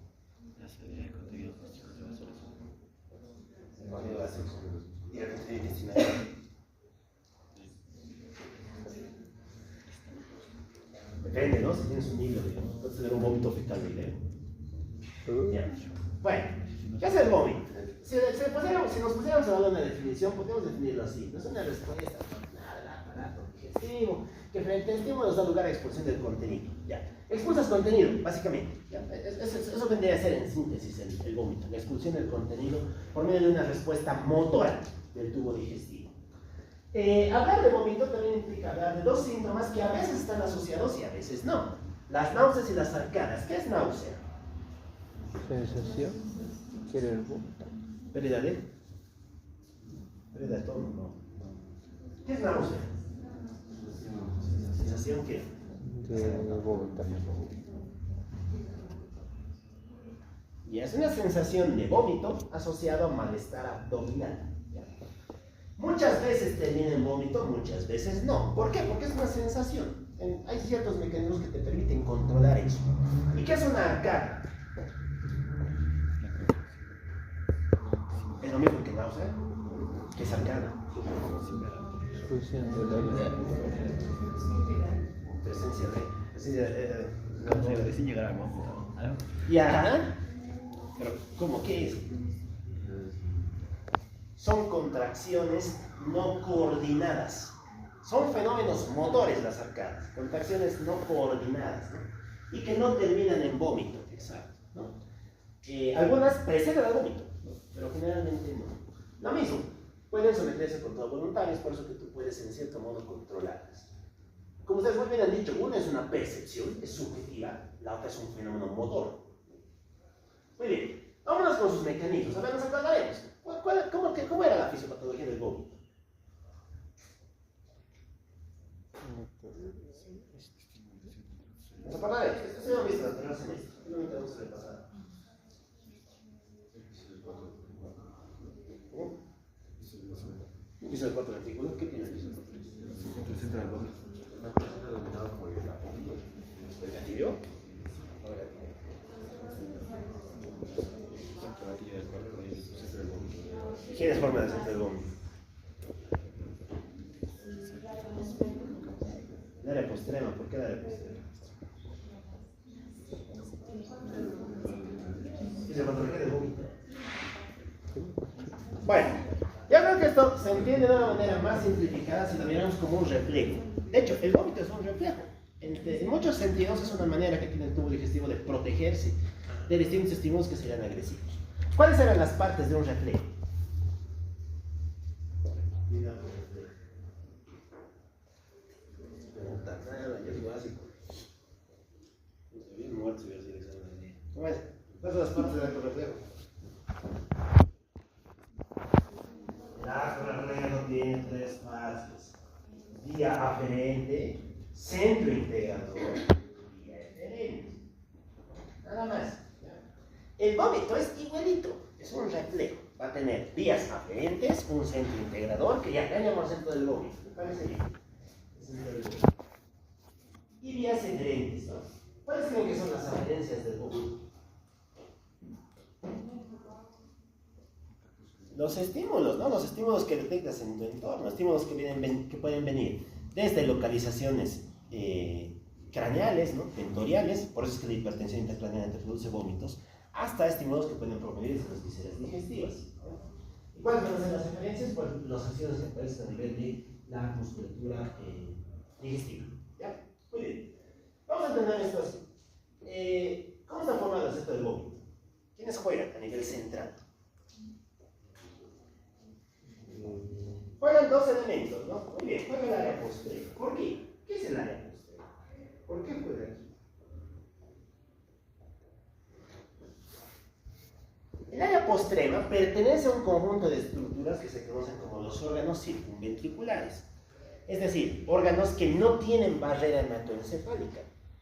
El contenido gaseoso y el contenido intestinal. Depende, ¿no? Si tienes un hilo, digamos, puedes tener un vómito fecal video. Ya. Bueno, ¿qué es el vómito? Si nos pusiéramos a dar una definición, podríamos definirlo así. No es una respuesta funcional al aparato digestivo, que frente al estímulo da lugar a expulsión del contenido. Ya. Expulsas contenido, básicamente. ¿Ya? Eso vendría a ser en síntesis el vómito, la expulsión del contenido por medio de una respuesta motora del tubo digestivo. Hablar de vómito también implica hablar de dos síntomas que a veces están asociados y a veces no. Las náuseas y las arcadas. ¿Qué es náusea? Sensación. Querer vomitar. Pérdida de tono, no. ¿Qué es náusea? ¿Sensación qué? De vomitar. Y es una sensación de vómito asociado a malestar abdominal. ¿Ya? Muchas veces termina en vómito, muchas veces no. ¿Por qué? Porque es una sensación. Hay ciertos mecanismos que te permiten controlar eso. ¿Y qué es una arcada? Es lo mismo que náusea, que es arcada. Expulsión de la vida. Presencia de... Sin llegar al vómito. Ya. Pero, ¿cómo qué es? Son contracciones no coordinadas. Son fenómenos motores las arcadas. Contracciones no coordinadas, ¿no? Y que no terminan en vómito, exacto, ¿no? Algunas preceden al vómito, ¿no? Pero generalmente no. Lo mismo, pueden someterse a control voluntario, es por eso que tú puedes en cierto modo controlarlas. Como ustedes muy bien han dicho, una es una percepción, es subjetiva, la otra es un fenómeno motor. Muy bien, vámonos con sus mecanismos. A ver, nos acordaremos. ¿Cómo era la fisiopatología del vómito? Nos acordaremos. Esto se lo hemos visto en el primer semestre. No me tenemos que repasar. ¿Piso del 4 artículo? ¿Qué tiene el piso del 4? El centro del vómito. ¿El gatillo? ¿Quiénes forman el centro del vómito? El área postrema, ¿por qué el área postrema? ¿Y se patología del vómito? Bueno, yo creo que esto se entiende de una manera más simplificada si lo miramos como un reflejo. De hecho, el vómito es un reflejo. En muchos sentidos es una manera que tiene el tubo digestivo de protegerse de distintos estímulos que serían agresivos. ¿Cuáles eran las partes de un reflejo? ¿Cómo es? ¿Cuáles son las partes del reflejo? El arco reflejo tiene tres fases: vía aferente, centro integrador, vía eferente. Nada más. El vómito es igualito, es un reflejo. Va a tener vías aferentes, un centro integrador, que ya llamamos centro del vómito. Me parece bien. Y vías eferentes, ¿no? ¿Cuáles creen que son las aferencias del vómito? los estímulos, ¿no? Los estímulos que detectas en tu entorno, estímulos que pueden venir desde localizaciones craneales, ¿no? Tentoriales, por eso es que la hipertensión intracraneal te produce vómitos, hasta estímulos que pueden provenir desde las vísceras digestivas, ¿no? ¿Y cuáles van a ser las referencias? Pues las acciones que aparecen a nivel de la musculatura digestiva. ¿Ya? Muy bien. Vamos a entender esto así. ¿Cómo está formado el centro del vómito? ¿Quiénes juegan a nivel central? Juegan dos elementos, ¿no? Muy bien, juega el área posterior. ¿Por qué? ¿Qué es el área posterior? ¿Por qué juega aquí? El área postrema pertenece a un conjunto de estructuras que se conocen como los órganos circunventriculares. Es decir, órganos que no tienen barrera hematoencefálica.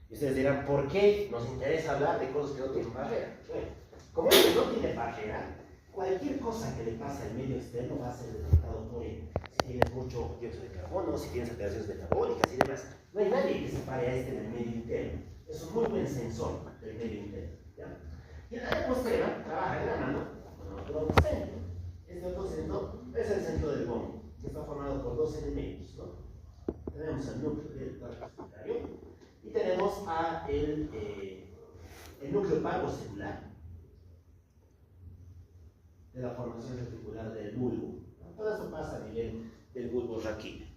Y ustedes dirán, ¿por qué nos interesa hablar de cosas que no tienen barrera? Bueno, como este no tiene barrera, cualquier cosa que le pase al medio externo va a ser detectado por él. Si tienes mucho dióxido de carbono, si tienes alteraciones metabólicas y demás, no hay nadie que se pare a este en el medio interno. Es un muy buen sensor del medio interno, ¿ya? Y el área postrema trabaja de la mano con otro centro. Este otro centro es el centro del vómito, que está formado por dos elementos, ¿no? Tenemos el núcleo del tracto urinario y tenemos el núcleo parvocelular de la formación reticular del bulbo. Todo eso pasa a nivel del bulbo raquídeo.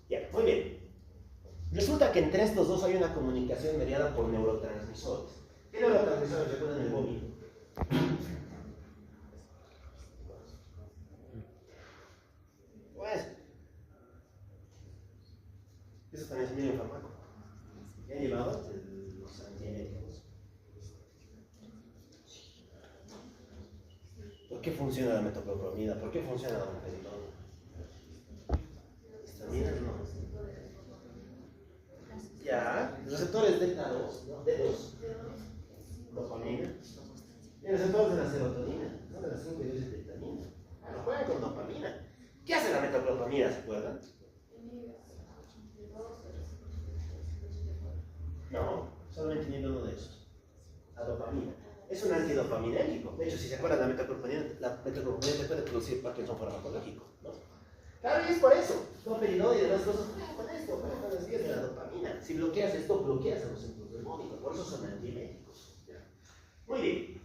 Ya, muy bien. Resulta que entre estos dos hay una comunicación mediada por neurotransmisores. ¿Qué neurotransmisores recuerdan el vómito? Pues, eso también es medio fármaco. ¿Ya han llevado los antieméticos? ¿Por qué funciona la metoclopramida? ¿Por qué funciona la domperidona? ¿Histamina? No. Ya, receptores delta 2, ¿no? D2, dopamina. Y receptores de la serotonina, ¿no? De la 5-hidroxitriptamina. Ah, no juegan con dopamina. ¿Qué hace la metoclopramida? ¿Se acuerdan? No, solamente inhibe uno de esos. La dopamina. Es un antidopaminérgico. De hecho, si se acuerdan, la metoclopramida te puede producir Parkinson farmacológico, ¿no? Claro, y es por eso. Doperidona y demás cosas. Con esto, con las vías de la dopamina. Si bloqueas esto, bloqueas a los centros del vómito. Por eso son antieméticos. Muy bien.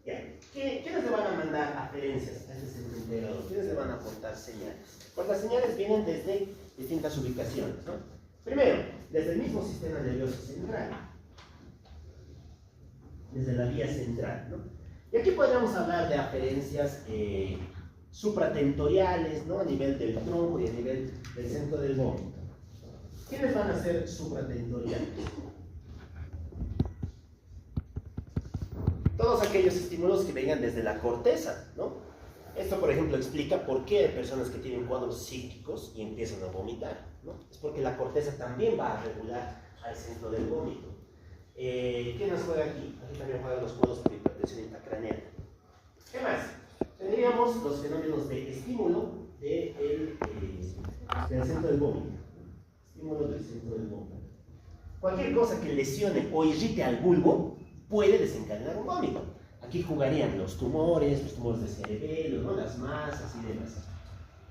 Ya. ¿Quiénes le van a mandar aferencias a este centro integrador? ¿Quiénes le van a aportar señales? Pues las señales vienen desde distintas ubicaciones, ¿no? Primero, desde el mismo sistema nervioso central. Desde la vía central, ¿no? Y aquí podríamos hablar de aferencias supratentoriales, ¿no? A nivel del tronco y a nivel del centro del vómito. ¿Quiénes van a ser supratentoriales? Todos aquellos estímulos que vengan desde la corteza, ¿no? Esto, por ejemplo, explica por qué hay personas que tienen cuadros psíquicos y empiezan a vomitar, ¿no? Es porque la corteza también va a regular al centro del vómito. ¿Quién nos juega aquí? Aquí también juegan los modos por hipertensión intracraneal. ¿Qué más? Tendríamos los fenómenos de estímulo del centro del vómito. Estímulo del centro del vómito. Cualquier cosa que lesione o irrite al bulbo puede desencadenar un vómito. Aquí jugarían los tumores de cerebelo, ¿no? Las masas y demás.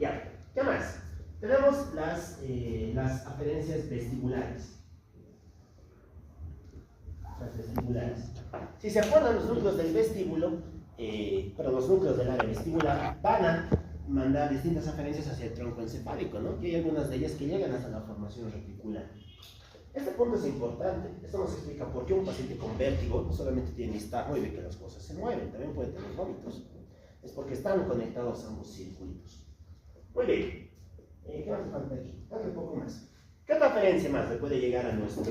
Ya, ¿qué más? Tenemos las aferencias vestibulares. Las vestibulares. Si se acuerdan, los núcleos del vestíbulo, los núcleos del área vestibular van a mandar distintas aferencias hacia el tronco encefálico, ¿no? Y hay algunas de ellas que llegan hasta la formación reticular. Este punto es importante. Esto nos explica por qué un paciente con vértigo no solamente tiene nistagmo y ve que las cosas se mueven, también puede tener vómitos. Es porque están conectados ambos circuitos. Muy bien. ¿Qué más falta aquí? Dale un poco más. ¿Qué otra aferencia más le puede llegar a nuestro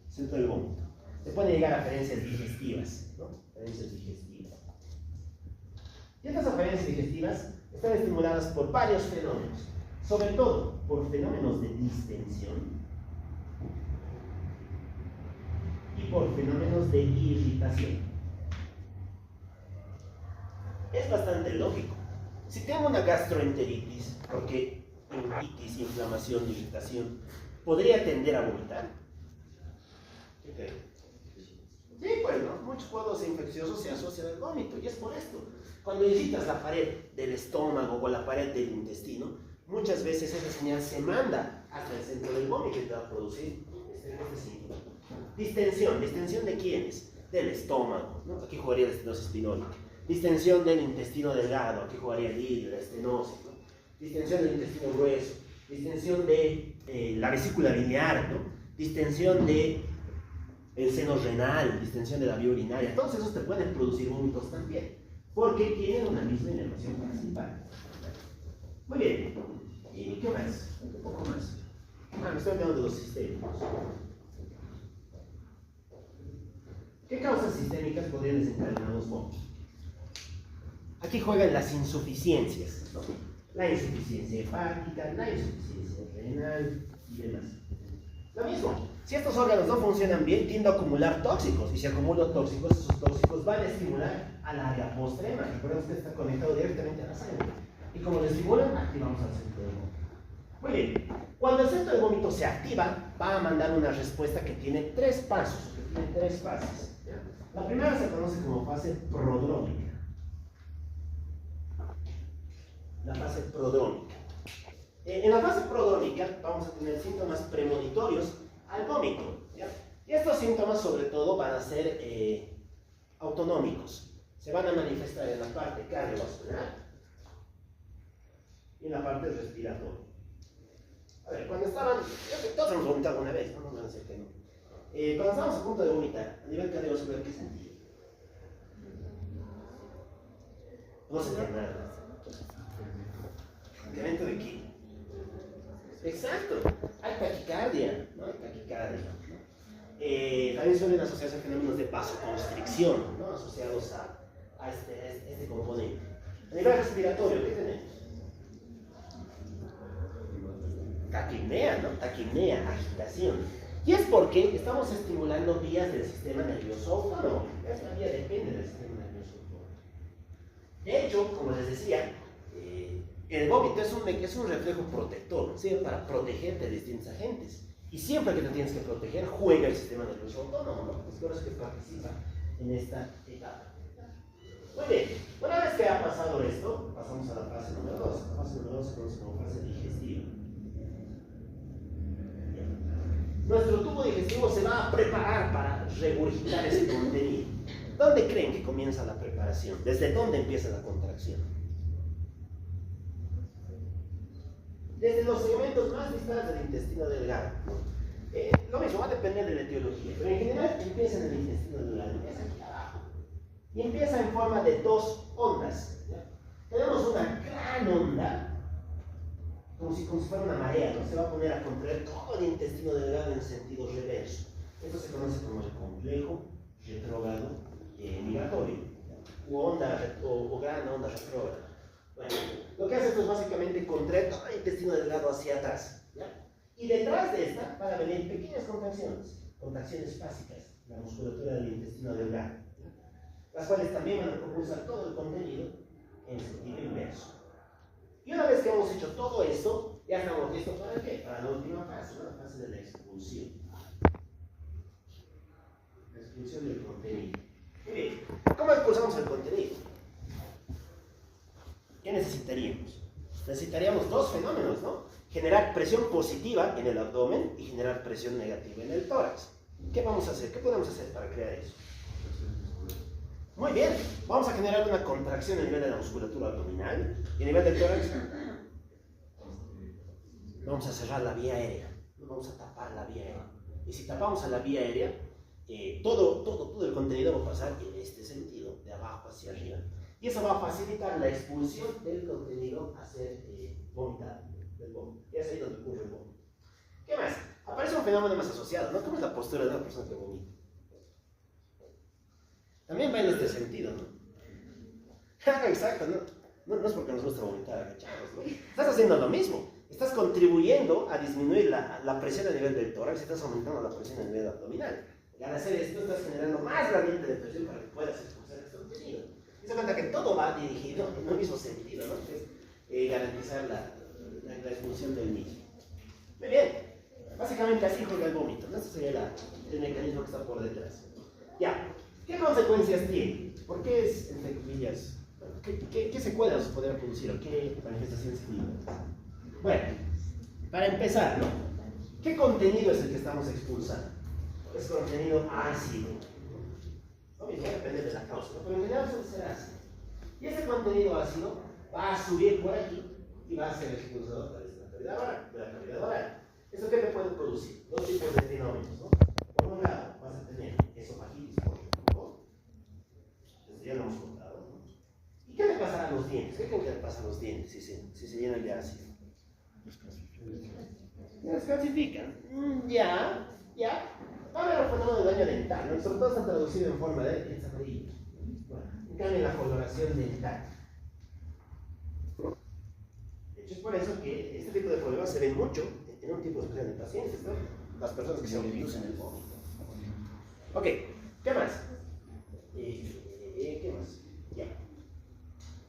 centro del vómito? Le pueden llegar aferencias digestivas, ¿no? Aferencias digestivas. Y estas aferencias digestivas están estimuladas por varios fenómenos, sobre todo por fenómenos de distensión y por fenómenos de irritación. Es bastante lógico. Si tengo una gastroenteritis, porque itis, inflamación, irritación, ¿podría tender a vomitar? ¿Qué creen? Sí, pues, ¿no? Muchos cuadros infecciosos se asocian al vómito, y es por esto. Cuando irritas la pared del estómago o la pared del intestino, muchas veces esa señal se manda hasta el centro del vómito y te va a producir este síntoma. Distensión. ¿Distensión de quiénes? Del estómago, ¿no? Aquí jugaría la estenosis pinólica. Distensión del intestino delgado, aquí jugaría el hígado, la estenosis, ¿no? Distensión del intestino grueso. Distensión de la vesícula biliar, ¿no? Distensión de el seno renal, distensión de la vía urinaria. Todos esos te pueden producir vómitos también, porque tienen una misma inervación principal. Muy bien. ¿Y qué más? Un poco más. Me estoy hablando de los sistémicos. ¿Qué causas sistémicas podrían desencadenar los vómitos? Aquí juegan las insuficiencias, ¿no? La insuficiencia hepática, la insuficiencia renal y demás. Lo mismo, si estos órganos no funcionan bien, tiendo a acumular tóxicos, y si acumulo tóxicos, esos tóxicos van a estimular al área postrema. Recordemos que está conectado directamente a la sangre. Y como lo estimulan, activamos al centro del vómito. Muy bien, cuando el centro del vómito se activa, va a mandar una respuesta que tiene tres pasos, que tiene tres fases. ¿Ya? La primera se conoce como fase prodrómica. La fase prodrómica. En la fase prodrómica vamos a tener síntomas premonitorios al vómito, ¿ya? Y estos síntomas sobre todo van a ser autonómicos. Se van a manifestar en la parte cardiovascular y en la parte respiratoria. A ver, cuando estaban, todos hemos vomitado alguna vez, no van a decir que no. Cuando estábamos a punto de vomitar, a nivel cardiovascular, ¿qué sentía? No sentía nada. ¿Incremento de qué? Exacto, hay taquicardia, ¿no? Hay taquicardia, ¿no? También suelen asociarse a fenómenos de vasoconstricción, ¿no? Asociados a este componente. A nivel respiratorio, ¿qué tenemos? Taquipnea, ¿no? Taquipnea, agitación. Y es porque estamos estimulando vías del sistema nervioso autónomo. Esta vía depende del sistema nervioso autónomo. De hecho, como les decía, el vómito es un reflejo protector, sirve para protegerte de distintos agentes. Y siempre que te tienes que proteger, juega el sistema nervioso autónomo, ¿no? Es por eso que participa en esta etapa. Muy bien, una vez que ha pasado esto, pasamos a la fase número 2. La fase número 2 se conoce como fase digestiva. Nuestro tubo digestivo se va a preparar para regurgitar ese contenido. ¿Dónde creen que comienza la preparación? ¿Desde dónde empieza la contracción? Desde los segmentos más distales del intestino delgado. Lo mismo va a depender de la etiología, pero en general empieza en el intestino delgado, empieza aquí abajo. Y empieza en forma de dos ondas, ¿ya? Tenemos una gran onda, como si fuera una marea, ¿no? Se va a poner a contraer todo el intestino delgado en sentido reverso. Esto se conoce como el complejo retrógrado migratorio, o gran onda retrógrada. Bueno, lo que hace esto es básicamente contraer todo el intestino delgado hacia atrás, ¿ya? Y detrás de esta van a venir pequeñas contracciones básicas, la musculatura del intestino delgado, ¿ya? Las cuales también van a propulsar todo el contenido en sentido inverso. Y una vez que hemos hecho todo esto, ya estamos listos para qué? Para la última fase, la fase de la expulsión. La expulsión del contenido. Muy bien, ¿cómo expulsamos el contenido? ¿Qué necesitaríamos? Necesitaríamos dos fenómenos, ¿no? Generar presión positiva en el abdomen y generar presión negativa en el tórax. ¿Qué vamos a hacer? ¿Qué podemos hacer para crear eso? Muy bien, vamos a generar una contracción a nivel de la musculatura abdominal y a nivel del tórax vamos a cerrar la vía aérea, vamos a tapar la vía aérea. Y si tapamos a la vía aérea, todo el contenido va a pasar en este sentido, de abajo hacia arriba. Y eso va a facilitar la expulsión del contenido a ser vomitado, del vómito. Y es ahí donde ocurre el vómito. ¿Qué más? Aparece un fenómeno más asociado, ¿no? ¿Cómo es la postura de una persona que vomita? También va en este sentido, ¿no? Exacto, no es porque nos gusta vomitar agachados, ¿no? Estás haciendo lo mismo. Estás contribuyendo a disminuir la presión a nivel del tórax y estás aumentando la presión a nivel abdominal. Y al hacer esto estás generando más gradiente de presión para que puedas expulsar este contenido. Y se cuenta que todo va dirigido en el mismo sentido, ¿no? Que es garantizar la expulsión del mismo. Muy bien. Básicamente así juega el vómito, ¿no? Este sería el mecanismo que está por detrás. Ya, ¿qué consecuencias tiene? ¿Por qué es, entre comillas, qué secuelas podría producir o qué manifestaciones clínicas? Bueno, para empezar, ¿no? ¿Qué contenido es el que estamos expulsando? Es contenido ácido. Obviamente depende de la causa, ¿no? Pero en general suele ser ácido. Y ese contenido ácido va a subir por aquí y va a ser expulsado a través de la cavidad oral. ¿Eso qué te puede producir? Dos tipos de fenómenos, ¿no? Por un lado, vas a tener esofagitis por ejemplo. Eso ya lo hemos contado, ¿no? ¿Y qué le pasará a los dientes? ¿Qué creen que le pasa a los dientes si se llenan de ácido? ¿Los calcifican? Ya. Va a haber un fenómeno de daño dental, ¿no? Y sobre todo está traducido en forma de amarillo. Bueno, en cambio la coloración dental. De hecho, es por eso que este tipo de problemas se ven mucho en un tipo especial de pacientes, ¿no? Las personas que se autoinducen el vómito. Ok, ¿qué más? ¿Qué más? Ya.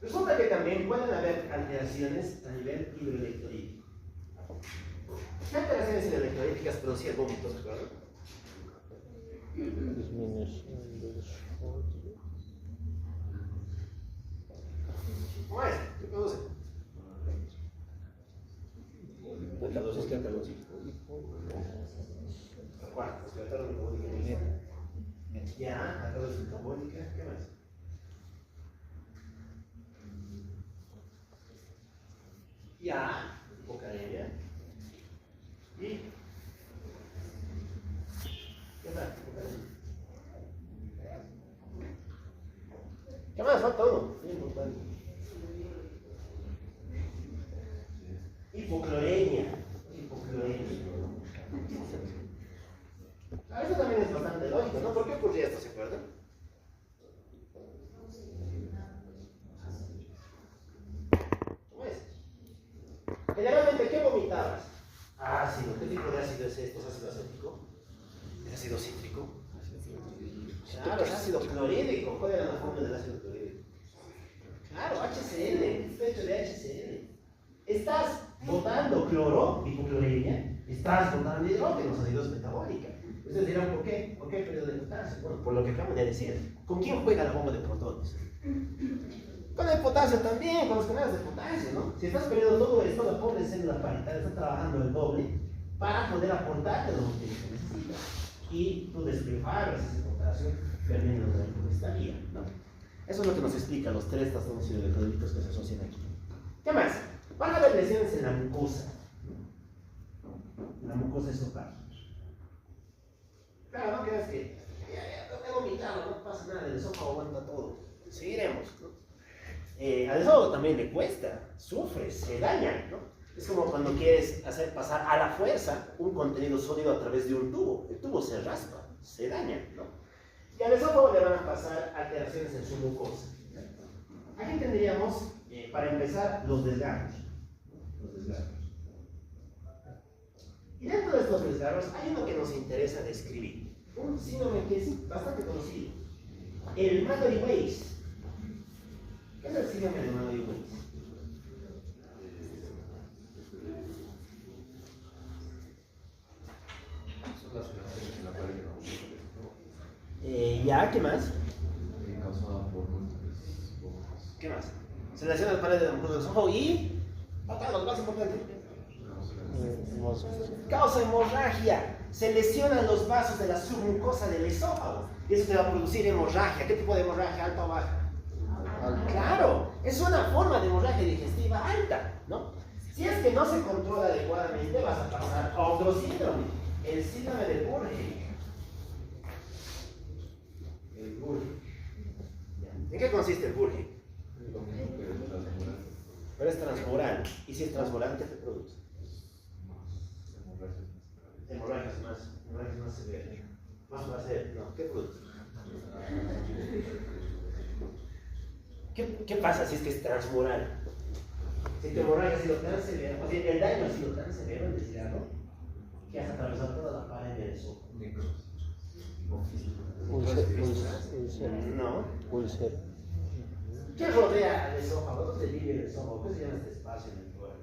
Resulta que también pueden haber alteraciones a nivel hidroelectrolítico. ¿Qué alteraciones hidroelectrolíticas producía el vómito, se acuerdan? Disminución del sodio. ¿Cómo es? ¿Qué produce? La dosis que acá dosis. ¿Cuál? Descartaron metabólica. Ya, acá dosis metabólica. ¿Qué más? Ya, hipocalemia. ¿Y? ¿Qué más? ¿Qué más? Falta uno. Hipocloremia. Eso también es bastante lógico, ¿no? ¿Por qué ocurría esto? ¿Se acuerdan? ¿Cómo es? Generalmente, ¿qué vomitabas? Ácido. ¿Qué tipo de ácido es este? ¿Es ácido acético? ¿Es ácido cítrico? Claro, es ácido clorhídrico. ¿Cuál era la forma del ácido clorhídrico? Claro, HCl, es hecho de HCl. Estás botando cloro, hipocloremia, estás botando hidrógenos, acidosis metabólica. Ustedes dirán, ¿por qué? ¿Por qué el periodo de potasio? Bueno, por lo que acabo de decir. ¿Con quién juega la bomba de protones? Con el potasio también, con los canales de potasio, ¿no? Si estás perdiendo todo esto, la pobre célula paritaria está trabajando el doble para poder aportarte los nutrientes que necesitas. Y tú despilfarras ese potasio perdiendo la estabilidad, ¿no? Eso es lo que nos explica los tres trastornos hidroelectrolíticos que se asocian aquí. ¿Qué más? Van a haber lesiones en la mucosa. La mucosa esofágica. Claro, no creas que ya he vomitado, no pasa nada, el esófago aguanta todo. Seguiremos, ¿no? Al esófago también le cuesta, sufre, se daña, ¿no? Es como cuando quieres hacer pasar a la fuerza un contenido sólido a través de un tubo. El tubo se raspa, se daña, ¿no? Y al esófago le van a pasar alteraciones en su mucosa. Aquí tendríamos, para empezar, los desgarros. Y dentro de estos desgarros hay uno que nos interesa describir. Un síndrome que es bastante conocido. El Mallory Weiss. ¿Qué es el síndrome de Mallory Weiss? Son las relaciones en la pared de ¿Ya? ¿Qué más? causada por múltiples bombas. ¿Qué más? Se lesiona las paredes de la mucosa del esófago y... lo más importante. Causa hemorragia. Se lesionan los vasos de la submucosa del esófago. Y eso te va a producir hemorragia. ¿Qué tipo de hemorragia? ¿Alta o baja? Claro, es una forma de hemorragia digestiva alta, ¿no? Si es que no se controla adecuadamente, vas a pasar a otro síndrome. El síndrome de Burge. El Burge. ¿En qué consiste el Burge? Pero es transmural. ¿Y si es transmural, qué te produce? Hemorragias más severas. Más placer. No, ¿qué produce? ¿Qué pasa si es que es transmural? Si tu hemorragia ha sido tan severa, o sea, el daño ha sido tan severo en decir algo, que has atravesado toda la pared del esófago. No. Úlcera. ¿Qué rodea al esófago? ¿Dónde vive el esófago? ¿Qué se llama este espacio en el tórax?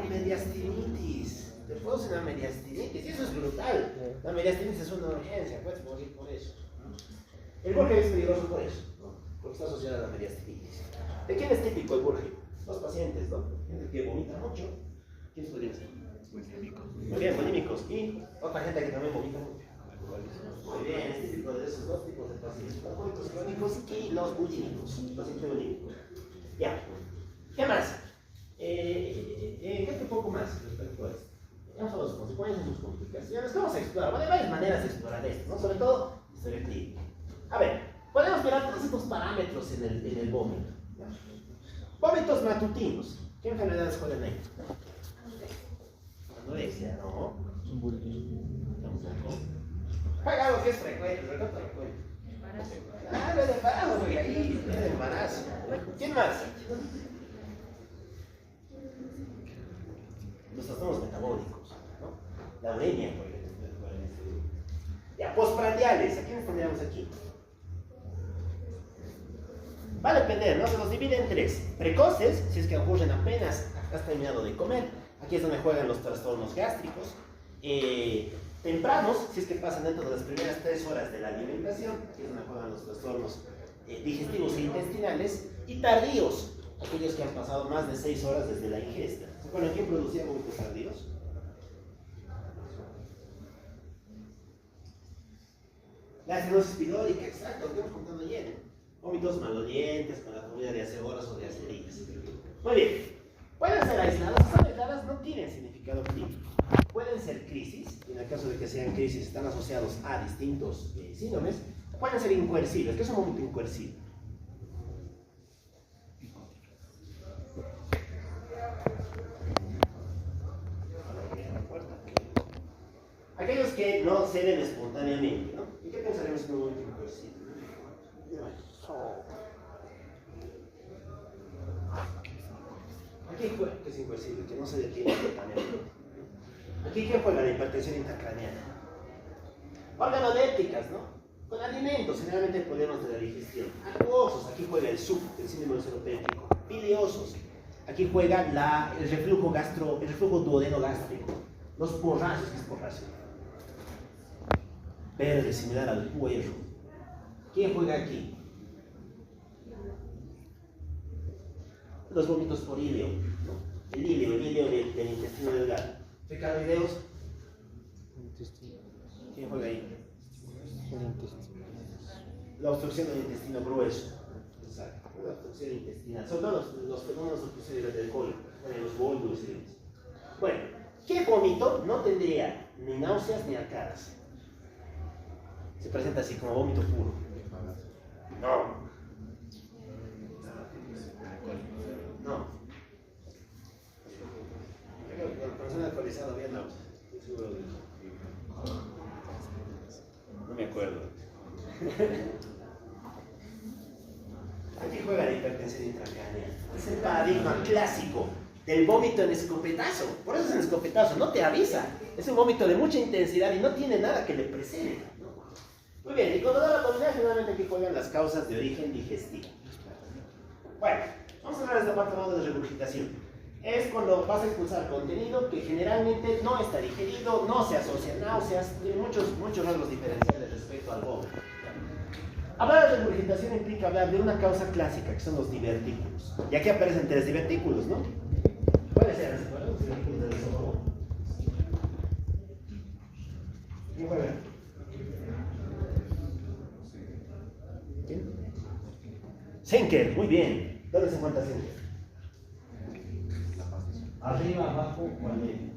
Mediastinitis. te produce una mediastinitis, y eso es brutal. La mediastinitis es una urgencia, puedes morir por eso. El Burger es peligroso por eso, ¿no? Porque está asociado a la mediastinitis. ¿De quién es típico el Burger? Los pacientes, ¿no? Gente que vomita mucho. ¿Quiénes podrían ser? Muy bien, bulímicos. Y otra gente que también vomita mucho. Muy bien, es típico de esos dos tipos de pacientes, los alcohólicos crónicos y los bulímicos, pacientes bulímicos. Ya. ¿Qué más? ¿Qué un poco más respecto a esto? Vamos a las consecuencias, sus complicaciones. Vamos a explorar. Bueno, hay varias maneras de explorar esto, ¿no? Sobre todo historia clínica. A ver, podemos mirar todos estos parámetros en el vómito. ¿No? Vómitos matutinos. ¿Qué enfermedades juegan ahí? Anorexia, ¿no? Juega algo que es frecuente, frecuente. Ah, lo de embarazo, güey, ahí, lo de embarazo. ¿Quién más? Los trastornos metabólicos, ¿no? La uremia, por ejemplo. Ya, postprandiales, ¿a quiénes tendríamos aquí? Va a depender, ¿no? Se los divide en tres. Precoces, si es que ocurren apenas has terminado de comer. Aquí es donde juegan los trastornos gástricos. Tempranos, si es que pasan dentro de las primeras 3 horas de la alimentación. Aquí es donde juegan los trastornos digestivos e intestinales. Y tardíos, aquellos que han pasado más de 6 horas desde la ingesta. ¿Se acuerdan quién producía vómitos tardíos? La acidosis pilórica, exacto, lo que hemos contado ayer. Vómitos malolientes con la comida de hace horas o de hace días. Muy bien. Pueden ser aisladas, son aisladas, no tienen significado clínico. Pueden ser crisis, y en el caso de que sean crisis están asociados a distintos síndromes. Pueden ser incoercibles. ¿Qué es un vómito incoercible? Aquellos que no ceden espontáneamente, ¿no? ¿Y qué pensaremos en un vómito incoercible? Aquí juega, que es incoercible, que no se detiene espontáneamente. Aquí ¿quién juega la hipertensión intracraneana? Organolépticas, ¿no? Con alimentos, generalmente problemas de la digestión. Acuosos, aquí juega el SUP, el síndrome uroseropéptico. Biliosos, aquí juega el reflujo duodeno-gástrico. Los porrazos, ¿qué es porrazo? Verde, similar al puerro. ¿Quién juega aquí? Los vómitos por ilio, ¿no? El ilio del intestino delgado. Fecaloideos. ¿Quién juega ahí? La obstrucción del intestino grueso. Exacto. La obstrucción intestinal. Son todos los fenómenos de obstrucción del colon, los bólvulos y demás. Bueno, ¿qué vómito no tendría ni náuseas ni arcadas? Se presenta así como vómito puro. No. No. La persona alcoholizada había náuseas. Estoy seguro de eso. No me acuerdo. Aquí juega la hipertensión intracránea. Es el paradigma clásico del vómito en escopetazo. Por eso es en escopetazo, no te avisa. Es un vómito de mucha intensidad y no tiene nada que le precede. Muy bien, y cuando da la abdominal, generalmente aquí juegan las causas de origen digestivo. Bueno, vamos a hablar de esta parte más de la regurgitación. Es cuando vas a expulsar contenido que generalmente no está digerido, no se asocia a náuseas, tiene muchos rasgos diferenciales respecto al vómito. Hablar de regurgitación implica hablar de una causa clásica, que son los divertículos. Y aquí aparecen 3 divertículos, ¿no? ¿Cuáles eran? Los divertículos del esófago. ¿Quién juega? ¿Quién? Senker, muy bien. ¿Dónde se encuentra Senker? Arriba, abajo o al medio.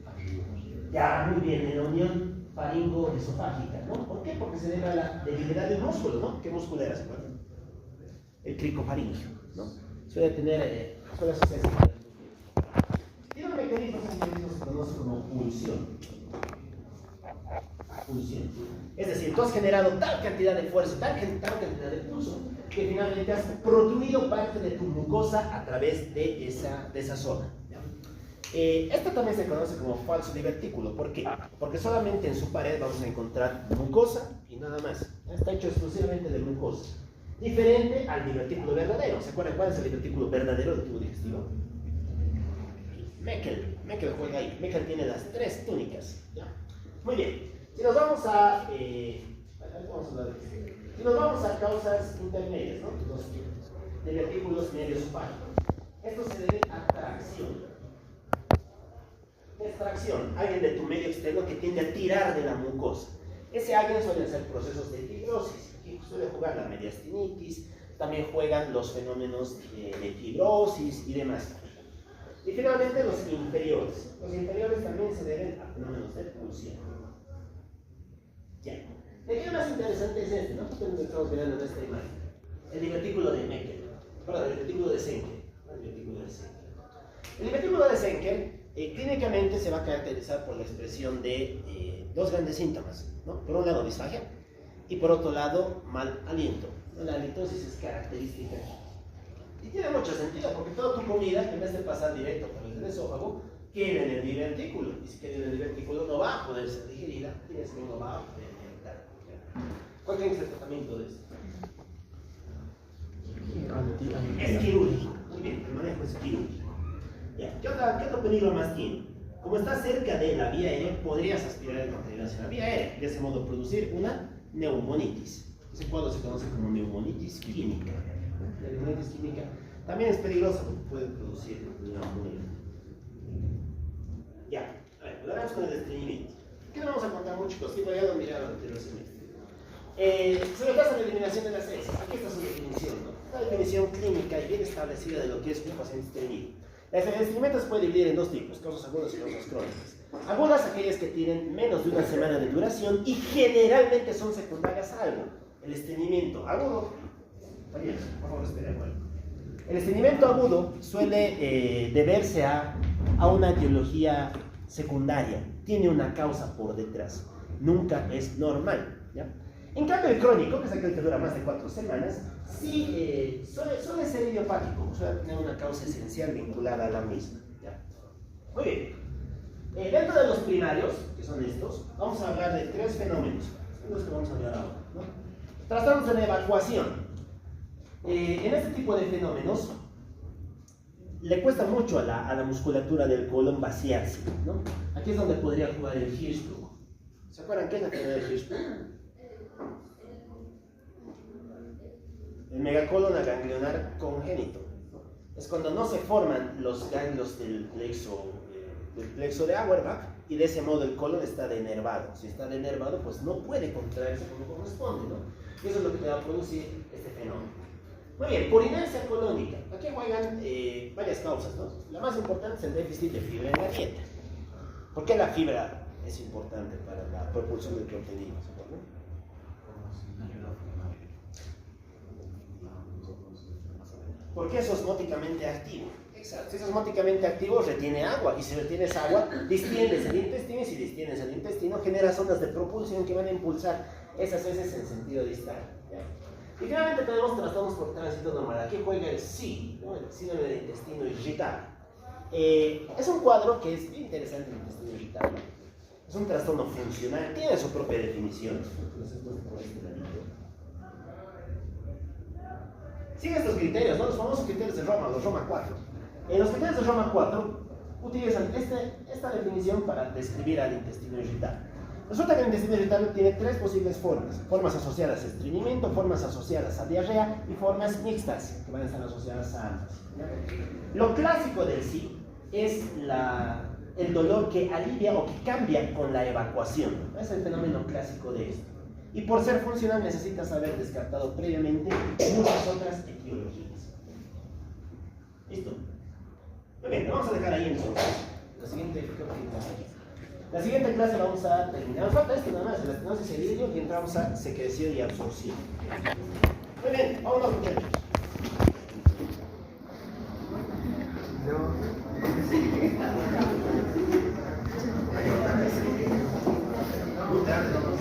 Ya, muy bien, en la unión faringo-esofágica, ¿no? ¿Por qué? Porque se debe a la debilidad del músculo, ¿no? ¿Qué músculo era? ¿Se acuerdan? El cricofaringio, ¿no? Suele tener, suele asociarse. Tiene un mecanismo que se conoce como pulsión. Pulsión. Es decir, tú has generado tal cantidad de fuerza, tal cantidad de pulso, que finalmente has protruido parte de tu mucosa a través de esa zona. Esto también se conoce como falso divertículo. ¿Por qué? Porque solamente en su pared vamos a encontrar mucosa y nada más. Está hecho exclusivamente de mucosa. Diferente al divertículo verdadero. ¿Se acuerdan cuál es el divertículo verdadero del tubo digestivo? Meckel. Meckel juega ahí. Meckel tiene las tres túnicas. ¿Ya? Muy bien. Si nos vamos a... si nos vamos a causas intermedias, ¿no? Los divertículos medios supánicos. Esto se debe a tracción. Extracción, alguien de tu medio externo que tiende a tirar de la mucosa. Ese alguien suelen ser procesos de fibrosis. Aquí suele jugar la mediastinitis, también juegan los fenómenos de fibrosis y demás. Y finalmente los inferiores. Los inferiores también se deben a fenómenos de pulsión. Ya. El que más interesante es este, ¿no? Que estamos mirando en esta imagen. El divertículo de Meckel. Perdón, el divertículo de Senker. El divertículo de Senker clínicamente se va a caracterizar por la expresión de dos grandes síntomas, ¿no? Por un lado disfagia y por otro lado mal aliento. La halitosis es característica y tiene mucho sentido porque toda tu comida, en vez de pasar directo por el esófago, queda en el divertículo, y si queda en el divertículo no va a poder ser digerida y eso no va a poder alimentar. ¿Cuál es el tratamiento de esto? Es quirúrgico. Muy bien, el manejo es quirúrgico. Ya. ¿Qué otro peligro más tiene? Como está cerca de la vía aérea, podrías aspirar el contenido hacia la vía aérea y de ese modo producir una neumonitis. Ese cuadro se conoce como neumonitis química. La neumonitis química también es peligrosa porque puede producir neumonía. Ya, a ver, volvemos con el estreñimiento. ¿Qué no vamos a contar mucho, chicos? Ya lo miraron el anterior semestre. Se me pasa la eliminación de las heces. Aquí está su definición, ¿no? Una definición clínica y bien establecida de lo que es un paciente estreñido. El estreñimiento se puede dividir en dos tipos, causas agudas y causas crónicas. Agudas, aquellas que tienen menos de una semana de duración y generalmente son secundarias a algo. El estreñimiento agudo, también, por favor, espera, el estreñimiento agudo suele deberse a una etiología secundaria, tiene una causa por detrás, nunca es normal, ¿ya? En cambio, el crónico, que es aquel que dura más de 4 semanas, sí suele ser idiopático, suele tener una causa esencial vinculada a la misma, ¿ya? Muy bien. Dentro de los primarios, que son estos, vamos a hablar de 3 fenómenos, son los que vamos a hablar ahora, ¿no? Trastornos de la evacuación. En este tipo de fenómenos, le cuesta mucho a la musculatura del colon vaciarse, ¿no? Aquí es donde podría jugar el Hirschsprung. ¿Se acuerdan qué es la enfermedad del Hirschsprung? El megacolon aganglionar congénito. Es cuando no se forman los ganglios del plexo de Auerbach y de ese modo el colon está denervado. Si está denervado, pues no puede contraerse como corresponde, ¿no? Y eso es lo que te va a producir este fenómeno. Muy bien, por inercia colónica. Aquí juegan varias causas, ¿no? La más importante es el déficit de fibra en la dieta. ¿Por qué la fibra es importante para la propulsión del contenido? Porque es osmóticamente activo. Exacto. Si es osmóticamente activo, retiene agua. Y si retienes agua, distiendes el intestino. Y si distiendes el intestino, generas ondas de propulsión que van a impulsar esas heces en sentido distal. ¿Ya? Y finalmente tenemos trastornos por tránsito normal. Aquí juega el SI, ¿no? El síndrome del intestino irritable. Es un cuadro que es bien interesante, el intestino irritable. Es un trastorno funcional, tiene su propia definición. Sigue estos criterios, ¿no? Los famosos criterios de Roma, los Roma 4. Los criterios de Roma 4 utilizan esta definición para describir al intestino irritable. Resulta que el intestino irritable tiene 3 posibles formas. Formas asociadas a estreñimiento, formas asociadas a diarrea y formas mixtas, que van a estar asociadas a ambas. Lo clásico del sí es el dolor que alivia o que cambia con la evacuación. Es el fenómeno clásico de esto. Y por ser funcional necesitas haber descartado previamente muchas otras etiologías. ¿Listo? Muy bien, lo vamos a dejar ahí entonces. La siguiente clase vamos a terminar. Falta esto nada más, el estenosis y el hígado, y entramos a secreción y absorción. Muy bien, vámonos muchachos. Muy tarde,